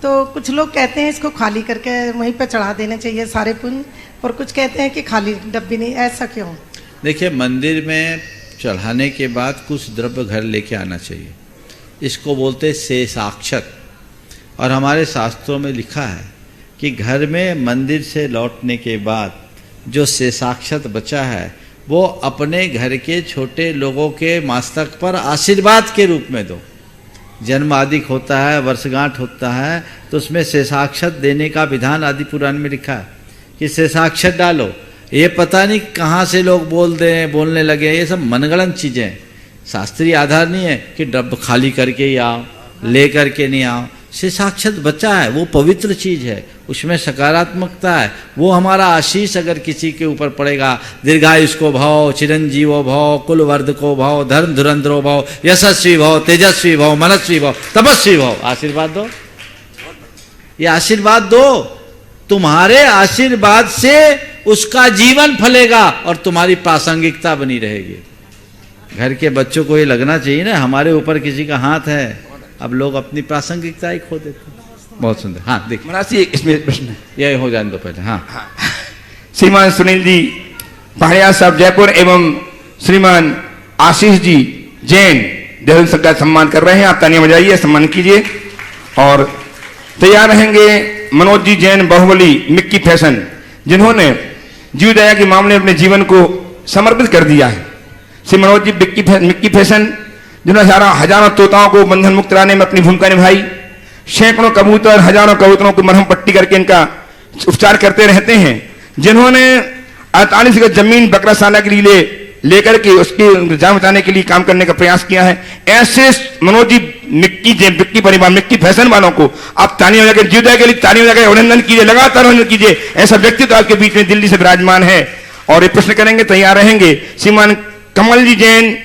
तो कुछ लोग कहते हैं इसको खाली करके वहीं पे चढ़ा देने चाहिए सारे पुण्य, और कुछ कहते हैं कि खाली डब्बी नहीं, ऐसा क्यों? देखिए, मंदिर में चढ़ाने के बाद कुछ द्रव्य घर लेके आना चाहिए, इसको बोलते शेषाक्षत। और हमारे शास्त्रों में लिखा है कि घर में मंदिर से लौटने के बाद जो शेषाक्षत बचा है वो अपने घर के छोटे लोगों के मस्तक पर आशीर्वाद के रूप में दो। जन्म आदि होता है, वर्षगांठ होता है, तो उसमें शेषाक्षत देने का विधान आदि पुराण में लिखा है कि शेषाक्षत डालो। ये पता नहीं कहाँ से लोग बोलने लगे, ये सब मनगढ़ंत चीज़ें, शास्त्रीय आधार नहीं है कि डब्बा खाली करके ही आओ, ले करके नहीं आओ। शेषाक्षत बचा है, वो पवित्र चीज़ है, उसमें सकारात्मकता है। वो हमारा आशीष अगर किसी के ऊपर पड़ेगा, दीर्घायुष्को भव, चिरंजीवो भव, कुलवर्धको भव, धर्म धुरंधरो भव, यशस्वी भव, तेजस्वी भव, मनस्वी भव, तपस्वी भव, आशीर्वाद दो। ये आशीर्वाद दो, तुम्हारे आशीर्वाद से उसका जीवन फलेगा और तुम्हारी प्रासंगिकता बनी रहेगी। घर के बच्चों को ये लगना चाहिए ना हमारे ऊपर किसी का हाथ है। अब लोग अपनी प्रासंगिकता ही खो देते हैं। बहुत सुंदर। हाँ देखिए, मनासी इसमें प्रश्न है, यही हो जाने दो पहले। हाँ, श्रीमान सुनील जी पहाड़िया साहब जयपुर एवं श्रीमान आशीष जी जैन देहरादून सरकार सम्मान कर रहे हैं, आप तालियां बजाइए, सम्मान कीजिए। और तैयार रहेंगे मनोज जी जैन बाहुबली मिक्की फैशन, जिन्होंने जीव दया के मामले में अपने जीवन को समर्पित कर दिया है। श्री मनोज जी मिक्की फैशन, जिन्होंने हजारों तोताओं को बंधन मुक्त कराने में अपनी भूमिका निभाई। सैकड़ों कबूतर, हजारों कबूतरों को मरहम पट्टी करके इनका उपचार करते रहते हैं। जिन्होंने 48 गज जमीन बकराशाला के लिए लेकर के उसकी जान बचाने के लिए काम करने का प्रयास किया है। ऐसे मनोज जी मिक्की परिवार मिक्की फैशन वालों को आप तालियां बजाकर जीव दया के लिए तालियां बजाकर अभिनंदन कीजिए, लगातार अभिनंदन कीजिए। ऐसा व्यक्तित्व आपके बीच में दिल्ली से विराजमान है। और ये प्रश्न करेंगे, तैयार रहेंगे श्रीमान कमल जी जैन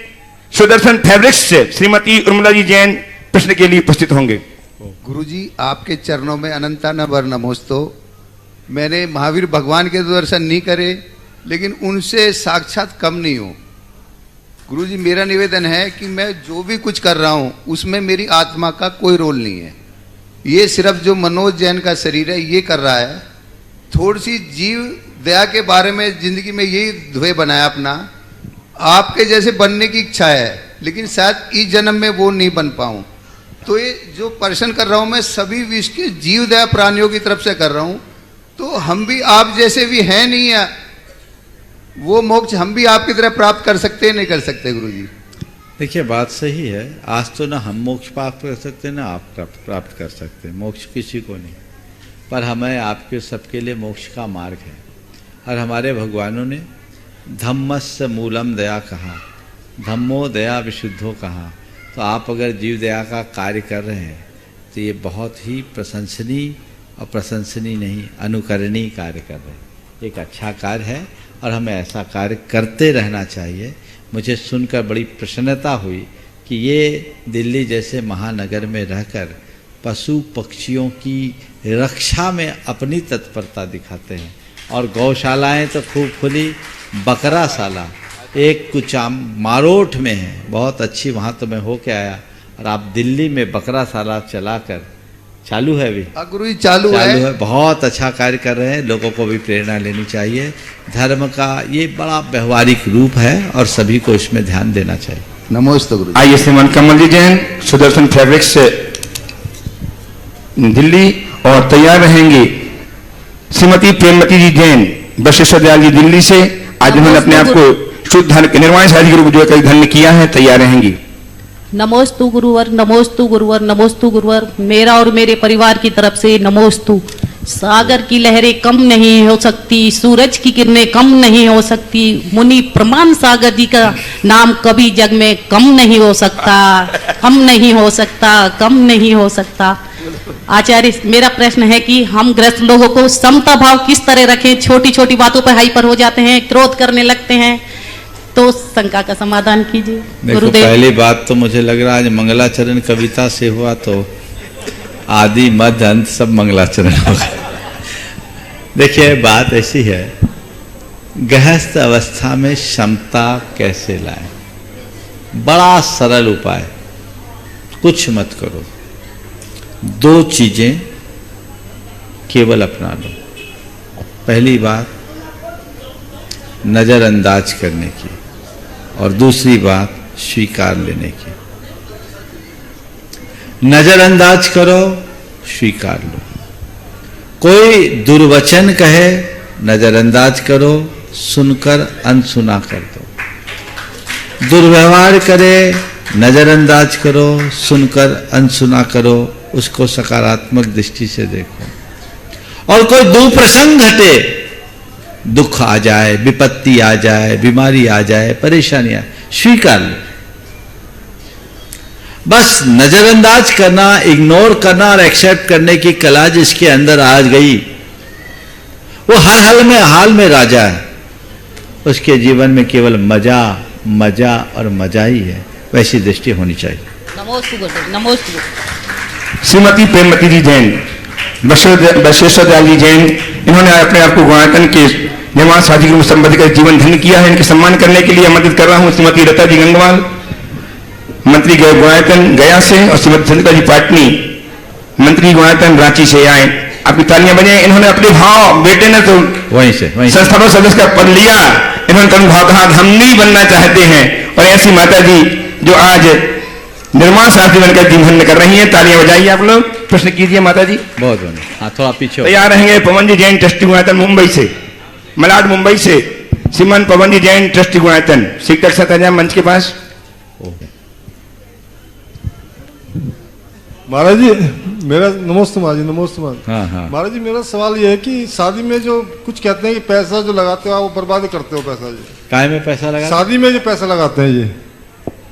सुदर्शन फैब्रिक्स से श्रीमती उर्मिला जी जैन प्रश्न के लिए उपस्थित होंगे। गुरुजी, आपके चरणों में अनंतानवर नमोस्तो। मैंने महावीर भगवान के दर्शन नहीं करे, लेकिन उनसे साक्षात कम नहीं हूँ। गुरुजी, मेरा निवेदन है कि मैं जो भी कुछ कर रहा हूँ उसमें मेरी आत्मा का कोई रोल नहीं है। ये सिर्फ जो मनोज जैन का शरीर है ये कर रहा है। थोड़ी सी जीव दया के बारे में जिंदगी में यही ध्येय बनाया अपना, आपके जैसे बनने की इच्छा है, लेकिन शायद इस जन्म में वो नहीं बन पाऊँ। तो ये जो प्रश्न कर रहा हूँ मैं सभी विश्व के जीव दया प्राणियों की तरफ से कर रहा हूँ। तो हम भी आप जैसे भी हैं नहीं है, वो मोक्ष हम भी आपकी तरह प्राप्त कर सकते हैं, नहीं कर सकते गुरुजी? देखिए, बात सही है। आज तो ना हम मोक्ष प्राप्त कर सकते ना आप प्राप्त कर सकते हैं, मोक्ष किसी को नहीं। पर हमें आपके सबके लिए मोक्ष का मार्ग है। और हमारे भगवानों ने धम्मस्य मूलम दया कहा, धम्मो दया विशुद्धो कहा। तो आप अगर जीव दया का कार्य कर रहे हैं तो ये बहुत ही प्रशंसनीय और प्रशंसनीय नहीं, अनुकरणीय कार्य कर रहे हैं। एक अच्छा कार्य है और हमें ऐसा कार्य करते रहना चाहिए। मुझे सुनकर बड़ी प्रसन्नता हुई कि ये दिल्ली जैसे महानगर में रहकर पशु पक्षियों की रक्षा में अपनी तत्परता दिखाते हैं। और गौशालाएं तो खूब खुली, बकराशाला एक कुचाम मारोठ में है, बहुत अच्छी, वहाँ तो मैं होके आया। और आप दिल्ली में बकराशाला चलाकर, चालू है अभी? गुरुजी चालू है। बहुत अच्छा कार्य कर रहे हैं, लोगों को भी प्रेरणा लेनी चाहिए। धर्म का ये बड़ा व्यवहारिक रूप है और सभी को इसमें ध्यान देना चाहिए। नमस्ते गुरु। आइए श्रीमान कमल जी जैन सुदर्शन फैब्रिक्स से दिल्ली। और तैयार रहेंगे श्रीमती प्रेमवती जी जैन वशिष्ठ दयाल जी दिल्ली से। आज उन्होंने अपने आप को शुद्ध धन निर्वाण साधि गुरु जो कई धन्य किया है, तैयार रहेंगी। नमोस्तु गुरुवर, नमोस्तु गुरुवर, नमोस्तु गुरुवर। मेरा और मेरे परिवार की तरफ से नमोस्तु। सागर की लहरें कम नहीं हो सकती, सूरज की किरणें कम नहीं हो सकती, मुनि प्रमाण सागर जी का नाम कभी जग में कम नहीं हो सकता, कम नहीं हो सकता, कम नहीं हो सकता। आचार्य मेरा प्रश्न है कि हम ग्रस्त लोगों को समता भाव किस तरह रखें? छोटी छोटी बातों पर हाइपर हो जाते हैं, क्रोध करने लगते हैं, तो शंका का समाधान कीजिए देखो, गुरुदेव। पहली बात तो मुझे लग रहा है आज मंगलाचरण कविता से हुआ तो आदि मध्य अंत सब मंगलाचरण होगा। देखिए बात ऐसी है, गृहस्थ अवस्था में क्षमता कैसे लाएं? बड़ा सरल उपाय, कुछ मत करो, 2 चीजें केवल अपना लो। पहली बात नजरअंदाज करने की, और दूसरी बात स्वीकार लेने की। नजरअंदाज करो, स्वीकार लो। कोई दुर्वचन कहे, नजरअंदाज करो, सुनकर अनसुना कर दो। दुर्व्यवहार करे, नजरअंदाज करो, सुनकर अनसुना करो, उसको सकारात्मक दृष्टि से देखो। और कोई दुप्रसंग घटे, दुख आ जाए, विपत्ति आ जाए, बीमारी आ जाए, परेशानी आए, स्वीकार लो। बस नजरअंदाज करना, इग्नोर करना और एक्सेप्ट करने की कला जिसके अंदर आ गई, वो हर हाल में राजा है। उसके जीवन में केवल मजा मजा और मजा ही है। वैसी दृष्टि होनी चाहिए। नमोस्तु गुरुदेव, नमोस्तु गुरुदेव। श्रीमती प्रेमवती जी जैन, बसवेश्वर दयाल जी जैन, इन्होंने अपने आप को गुणायतन के निर्माण साथी को संबंध कर जीवन धन्य किया है। इनके सम्मान करने के लिए मदद कर रहा हूँ श्रीमती लता जी गंगवाल, मंत्री गुणायतन गया से, और श्रीमती चंद्रिका जी पाटनी, मंत्री गुणायतन रांची से आए। आपकी तालियां बजाएं। इन्होंने अपने भाव, बेटे ने तो वहीं से संस्थापक सदस्य का पद लिया, इन्होंने कभी भाव कहा हम नहीं बनना चाहते हैं, और ऐसी माता जी जो आज निर्माण साथी बनकर जीवन कर रही हैं। तालियां बजाइए आप लोग। प्रश्न कीजिए माता जी। बहुत बढ़िया। हाँ, थोड़ा पीछे तैयार रहेंगे। पवन जी जैन, ट्रस्टी गुणायतन मुंबई से, मलाड मुंबई से, श्रीमान पवन जी जैन, ट्रस्टी गुणायतन, शिक्षक सत्याजाम मंच के पास। महाराज जी मेरा नमस्ते महाराज जी, नमस्ते महाराज। हाँ हाँ। महाराज जी मेरा सवाल ये है कि शादी में जो कुछ कहते हैं कि पैसा जो लगाते हो आप वो बर्बाद करते हो पैसा जी। काय में पैसा लगा? शादी में जो पैसा लगाते हैं ये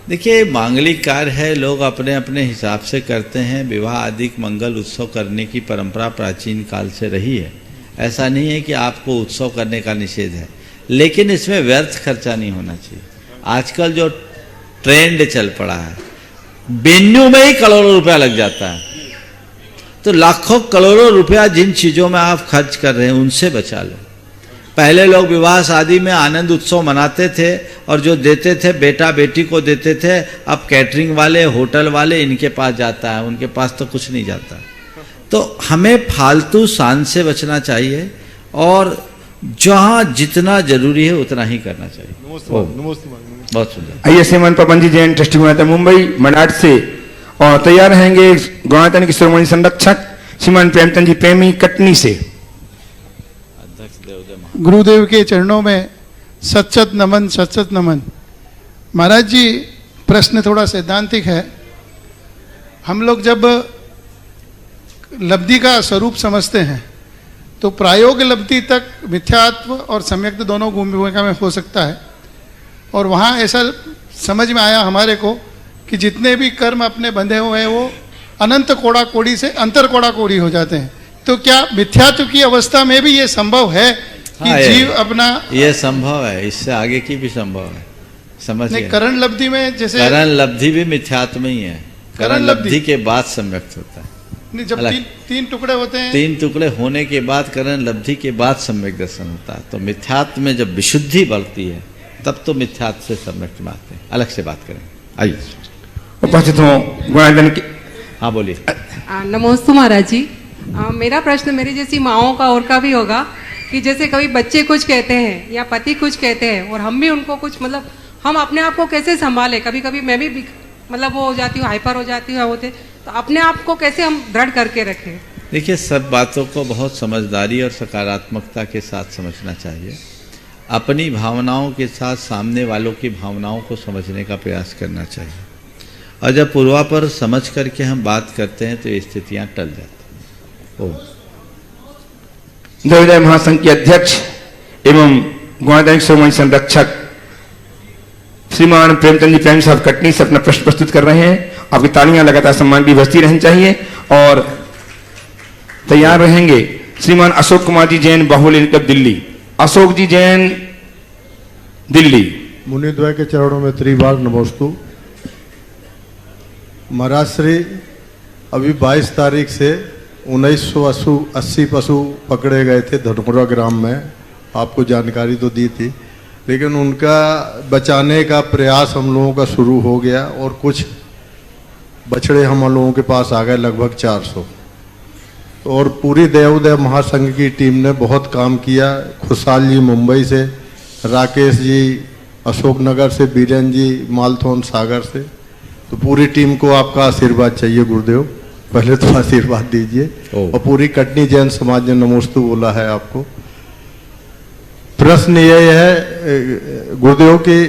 देखिए, मांगलिक कार्य है, लोग अपने अपने हिसाब से करते हैं। विवाह आदि मंगल उत्सव करने की परंपरा प्राचीन काल से रही है। ऐसा नहीं है कि आपको उत्सव करने का निषेध है, लेकिन इसमें व्यर्थ खर्चा नहीं होना चाहिए। आजकल जो ट्रेंड चल पड़ा है, वेन्यू में ही करोड़ों रुपया लग जाता है। तो लाखों करोड़ों रुपया जिन चीजों में आप खर्च कर रहे हैं उनसे बचा लो। पहले लोग विवाह शादी में आनंद उत्सव मनाते थे, और जो देते थे बेटा बेटी को देते थे। अब कैटरिंग वाले, होटल वाले, इनके पास जाता है, उनके पास तो कुछ नहीं जाता। तो हमें फालतू शान से बचना चाहिए, और जहां जितना जरूरी है उतना ही करना चाहिए। बहुत सुंदर। आइए श्रीमान पवन जी जैन, ट्रस्टी गुणायतन मुंबई मनाट से, और तैयार रहेंगे गुणायतन के शिरोमणि संरक्षक श्रीमान प्रेमचंद जी प्रेमी, कटनी से। गुरुदेव के चरणों में सच्चत नमन, सच्चत नमन। महाराज जी प्रश्न थोड़ा सैद्धांतिक है। हम लोग जब लब्धि का स्वरूप समझते हैं तो प्रायोग लब्धि तक मिथ्यात्व और सम्यक्त दोनों भूमिका में हो सकता है, और वहाँ ऐसा समझ में आया हमारे को कि जितने भी कर्म अपने बंधे हुए हैं वो अनंत कोड़ा कोड़ी से अंतर कोड़ा कोड़ी हो जाते हैं। तो क्या मिथ्यात्व की अवस्था में भी ये संभव है कि जीव अपना, ये संभव है, इससे आगे की भी संभव है। समझ गए? करण लब्धि में जैसे करण लब्धि भी मिथ्यात्व में ही है। करण लब्धि के बाद सम्यक्त होता है। नहीं, जब तीन टुकड़े होते हैं, 3 टुकड़े होने के बाद करण लब्धि के बाद सम्यक दर्शन होता है। तो मिथ्यात्व में जब विशुद्धि बढ़ती है तब तो मिथ्यात्व से सम्यक्त में आते हैं। अलग से बात करें। आइए उपस्थित हो गुणायतन के। हाँ बोलिए। नमोस्तु महाराज जी। मेरा प्रश्न मेरी जैसी माओं का और का भी होगा कि जैसे कभी बच्चे कुछ कहते हैं या पति कुछ कहते हैं, और हम भी उनको कुछ मतलब हम अपने आप को कैसे संभालें? कभी कभी मैं भी मतलब वो हो जाती हूँ, हाइपर हो जाती हूँ होते, तो अपने आप को कैसे हम दृढ़ करके रखें? देखिए, सब बातों को बहुत समझदारी और सकारात्मकता के साथ समझना चाहिए। अपनी भावनाओं के साथ सामने वालों की भावनाओं को समझने का प्रयास करना चाहिए, और जब पूर्वापर समझ करके हम बात करते हैं तो ये स्थितियां टल जाती हैं। देवोदय महासंघ के अध्यक्ष एवं गुणायतन शिरोमणि संरक्षक श्रीमान प्रेमचंद जी प्रेम साहब कटनी से अपना प्रश्न प्रस्तुत कर रहे हैं। आपकी तालियां लगातार सम्मान की बजती रहनी चाहिए और तैयार रहेंगे। श्रीमान अशोक कुमार जी जैन, बाहुली दिल्ली। अशोक जी जैन, दिल्ली। मुनिद्वय के चरणों में त्रिवार नमोस्तु। महाराज श्री अभी 22 तारीख से 1980 पशु पकड़े गए थे धनपुरा ग्राम में, आपको जानकारी तो दी थी, लेकिन उनका बचाने का प्रयास हम लोगों का शुरू हो गया और कुछ बछड़े हम लोगों के पास आ गए, लगभग 400। और पूरी देवोदय महासंघ की टीम ने बहुत काम किया। खुशहाल जी मुंबई से, राकेश जी अशोकनगर से, बीरेन जी मालथोन सागर से, तो पूरी टीम को आपका आशीर्वाद चाहिए गुरुदेव। पहले तो आशीर्वाद दीजिए। और पूरी कटनी जैन समाज ने नमोस्तु बोला है आपको। प्रश्न ये है गुरुदेव की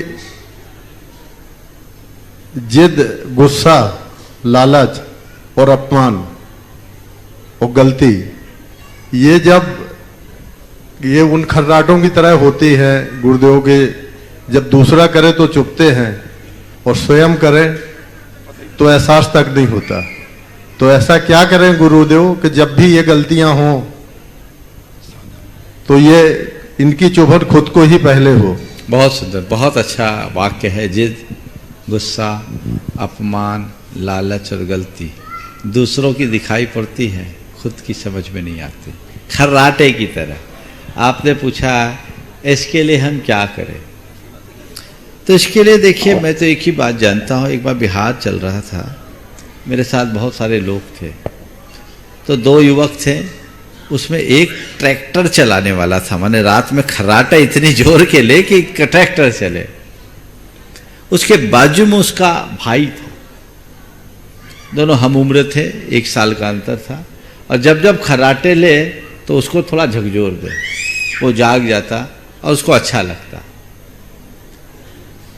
जिद, गुस्सा, लालच और अपमान और गलती, ये जब ये उन खर्राटों की तरह होती है गुरुदेव के, जब दूसरा करे तो चुपते हैं और स्वयं करें तो एहसास तक नहीं होता। तो ऐसा क्या करें गुरुदेव कि जब भी ये गलतियां हों तो ये इनकी चुभन खुद को ही पहले हो। बहुत सुंदर, बहुत अच्छा वाक्य है। जिद, गुस्सा, अपमान, लालच और गलती दूसरों की दिखाई पड़ती है, खुद की समझ में नहीं आती, खर्राटे की तरह। आपने पूछा इसके लिए हम क्या करें, तो इसके लिए देखिए, मैं तो एक ही बात जानता हूँ। एक बार बिहार चल रहा था, मेरे साथ बहुत सारे लोग थे, तो 2 युवक थे, उसमें एक ट्रैक्टर चलाने वाला था, माने रात में खर्राटा इतनी जोर के ले कि ट्रैक्टर चले। उसके बाजू में उसका भाई था, दोनों हम उम्र थे, 1 साल का अंतर था। और जब जब खर्राटे ले तो उसको थोड़ा झकझोर दे, वो जाग जाता और उसको अच्छा लगता।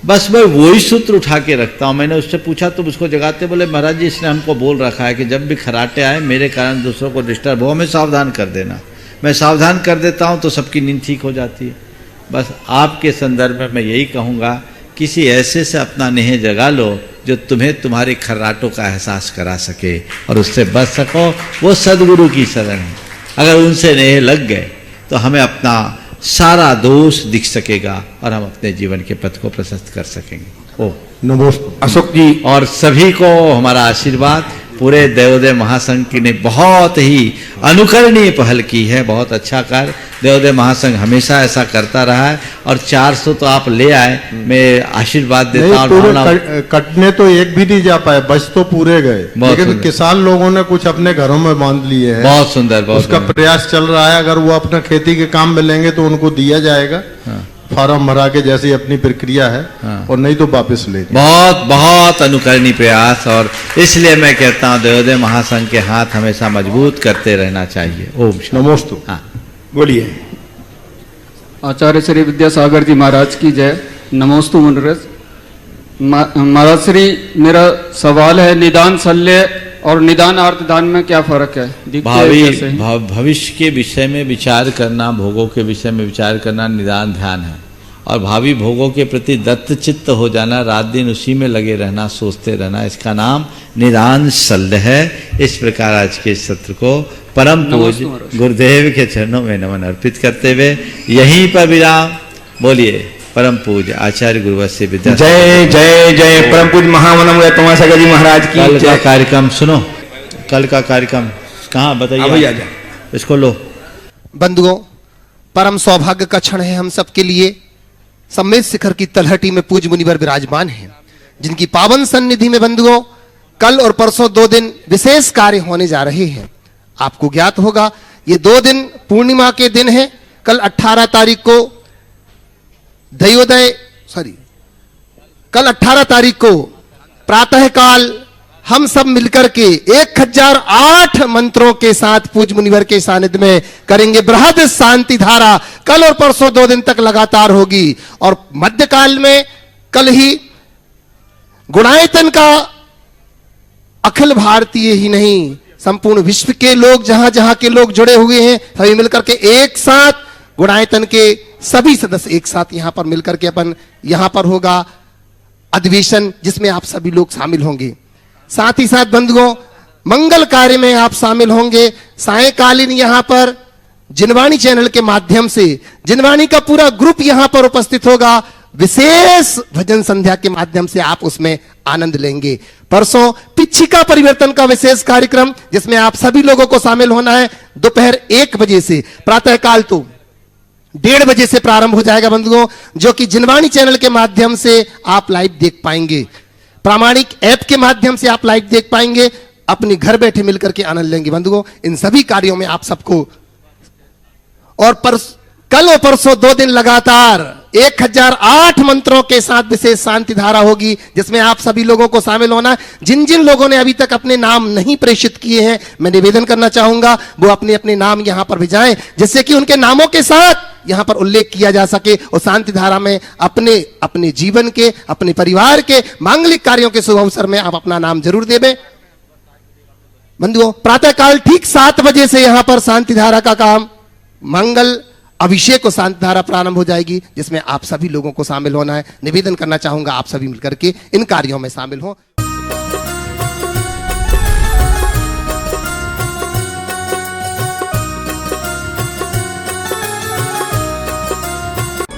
बस मैं वही सूत्र उठा के रखता हूँ। मैंने उससे पूछा तुम उसको जगाते? बोले महाराज जी इसने हमको बोल रखा है कि जब भी खर्राटे आए मेरे कारण दूसरों को डिस्टर्ब हो, हमें सावधान कर देना। मैं सावधान कर देता हूँ तो सबकी नींद ठीक हो जाती है। बस आपके संदर्भ में मैं यही कहूँगा, किसी ऐसे से अपना नेह जगा लो जो तुम्हें तुम्हारे खर्राटों का एहसास करा सके और उससे बच सको। वो सदगुरु की शरण है। अगर उनसे नेह लग गए तो हमें अपना सारा दोष दिख सकेगा और हम अपने जीवन के पथ को प्रशस्त कर सकेंगे। ओ नमस्ते अशोक जी और सभी को हमारा आशीर्वाद। पूरे देवोदय महासंघ की ने बहुत ही अनुकरणीय पहल की है, बहुत अच्छा कार्य देवोदय महासंघ हमेशा ऐसा करता रहा है। और 400 तो आप ले आए, मैं आशीर्वाद देता हूँ। कटने तो एक भी नहीं जा पाए, बच तो पूरे गए, लेकिन किसान लोगों ने कुछ अपने घरों में बांध लिए हैं। बहुत सुंदर, बहुत उसका प्रयास चल रहा है। अगर वो अपना खेती के काम में लेंगे तो उनको दिया जाएगा, फार्म भरा के जैसी अपनी प्रक्रिया है, और नहीं तो वापस ले। बहुत बहुत अनुकरणीय प्रयास, और इसलिए मैं कहता हूँ देवोदय महासंघ के हाथ हमेशा मजबूत करते रहना चाहिए। ओम नमोस्तु। हाँ बोलिए। आचार्य श्री विद्यासागर जी महाराज की जय। नमोस्तु मुनिरज। महाराज श्री, मेरा सवाल है निदान शल्य और निदान आर्तदान में क्या फर्क है? भविष्य के विषय में विचार करना, भोगों के विषय में विचार करना निदान ध्यान है, और भावी भोगों के प्रति दत्त चित्त हो जाना, रात दिन उसी में लगे रहना, सोचते रहना, इसका नाम निदान शल्य है। इस प्रकार आज के सत्र को परम पूज्य गुरुदेव के चरणों में नमन अर्पित करते हुए यहीं पर विराम। बोलिए परम पूज्य आचार्य गुरुवत्स्य विद्या। जय जय जय परम पूज्य महामनम तमाशा जी महाराज की। कल का कार्यक्रम सुनो, कल का कार्यक्रम कहाँ बताइए? इसको लो। बंधुओं, परम सौभाग्य का क्षण है हम सबके लिए। सम्मेद शिखर की तलहटी में पूज्य मुनिवर विराजमान हैं, जिनकी पावन सन्निधि में बंधुओं कल और परसों 2 दिन विशेष कार्य होने जा रहे हैं। आपको ज्ञात होगा ये 2 दिन पूर्णिमा के दिन है। कल 18 तारीख को कल 18 तारीख को प्रातः काल हम सब मिलकर के 1008 मंत्रों के साथ पूज्य मुनिवर के सानिध्य में करेंगे बृहद शांति धारा। कल और परसों 2 दिन तक लगातार होगी। और मध्यकाल में कल ही गुणायतन का अखिल भारतीय ही नहीं, संपूर्ण विश्व के लोग, जहां जहां के लोग जुड़े हुए हैं, सभी मिलकर के एक साथ गुणायतन के सभी सदस्य एक साथ यहां पर मिलकर के अपन यहां पर होगा अधिवेशन जिसमें आप सभी लोग शामिल होंगे। साथ ही साथ बंधुओं, मंगल कार्य में आप शामिल होंगे। सायंकालीन यहां पर जिनवाणी चैनल के माध्यम से जिनवाणी का पूरा ग्रुप यहां पर उपस्थित होगा। विशेष भजन संध्या के माध्यम से आप उसमें आनंद लेंगे। परसों पिच्छिका परिवर्तन का विशेष कार्यक्रम जिसमें आप सभी लोगों को शामिल होना है। दोपहर 1 बजे से, प्रातःकाल तो 1:30 बजे से प्रारंभ हो जाएगा बंधुओं, जो कि जिनवाणी चैनल के माध्यम से आप लाइव देख पाएंगे। प्रामाणिक ऐप के माध्यम से आप लाइव देख पाएंगे। अपने घर बैठे मिलकर के आनंद लेंगे बंधुओं। इन सभी कार्यों में आप सबको, और कल और परसों 2 दिन लगातार 1008 मंत्रों के साथ विशेष शांति धारा होगी, जिसमें आप सभी लोगों को शामिल होना। जिन जिन लोगों ने अभी तक अपने नाम नहीं प्रेषित किए हैं, मैं निवेदन करना चाहूंगा वो अपने अपने नाम यहां पर भिजाएं, जिससे कि उनके नामों के साथ यहां पर उल्लेख किया जा सके और शांति धारा में अपने अपने जीवन के, अपने परिवार के मांगलिक कार्यों के शुभ अवसर में आप अपना नाम जरूर देवें। बंधुओं, प्रातःकाल ठीक 7 बजे से यहां पर शांति धारा का काम, मंगल अभिषेक को शांति धारा प्रारंभ हो जाएगी, जिसमें आप सभी लोगों को शामिल होना है। निवेदन करना चाहूंगा आप सभी मिलकर के इन कार्यों में शामिल हों।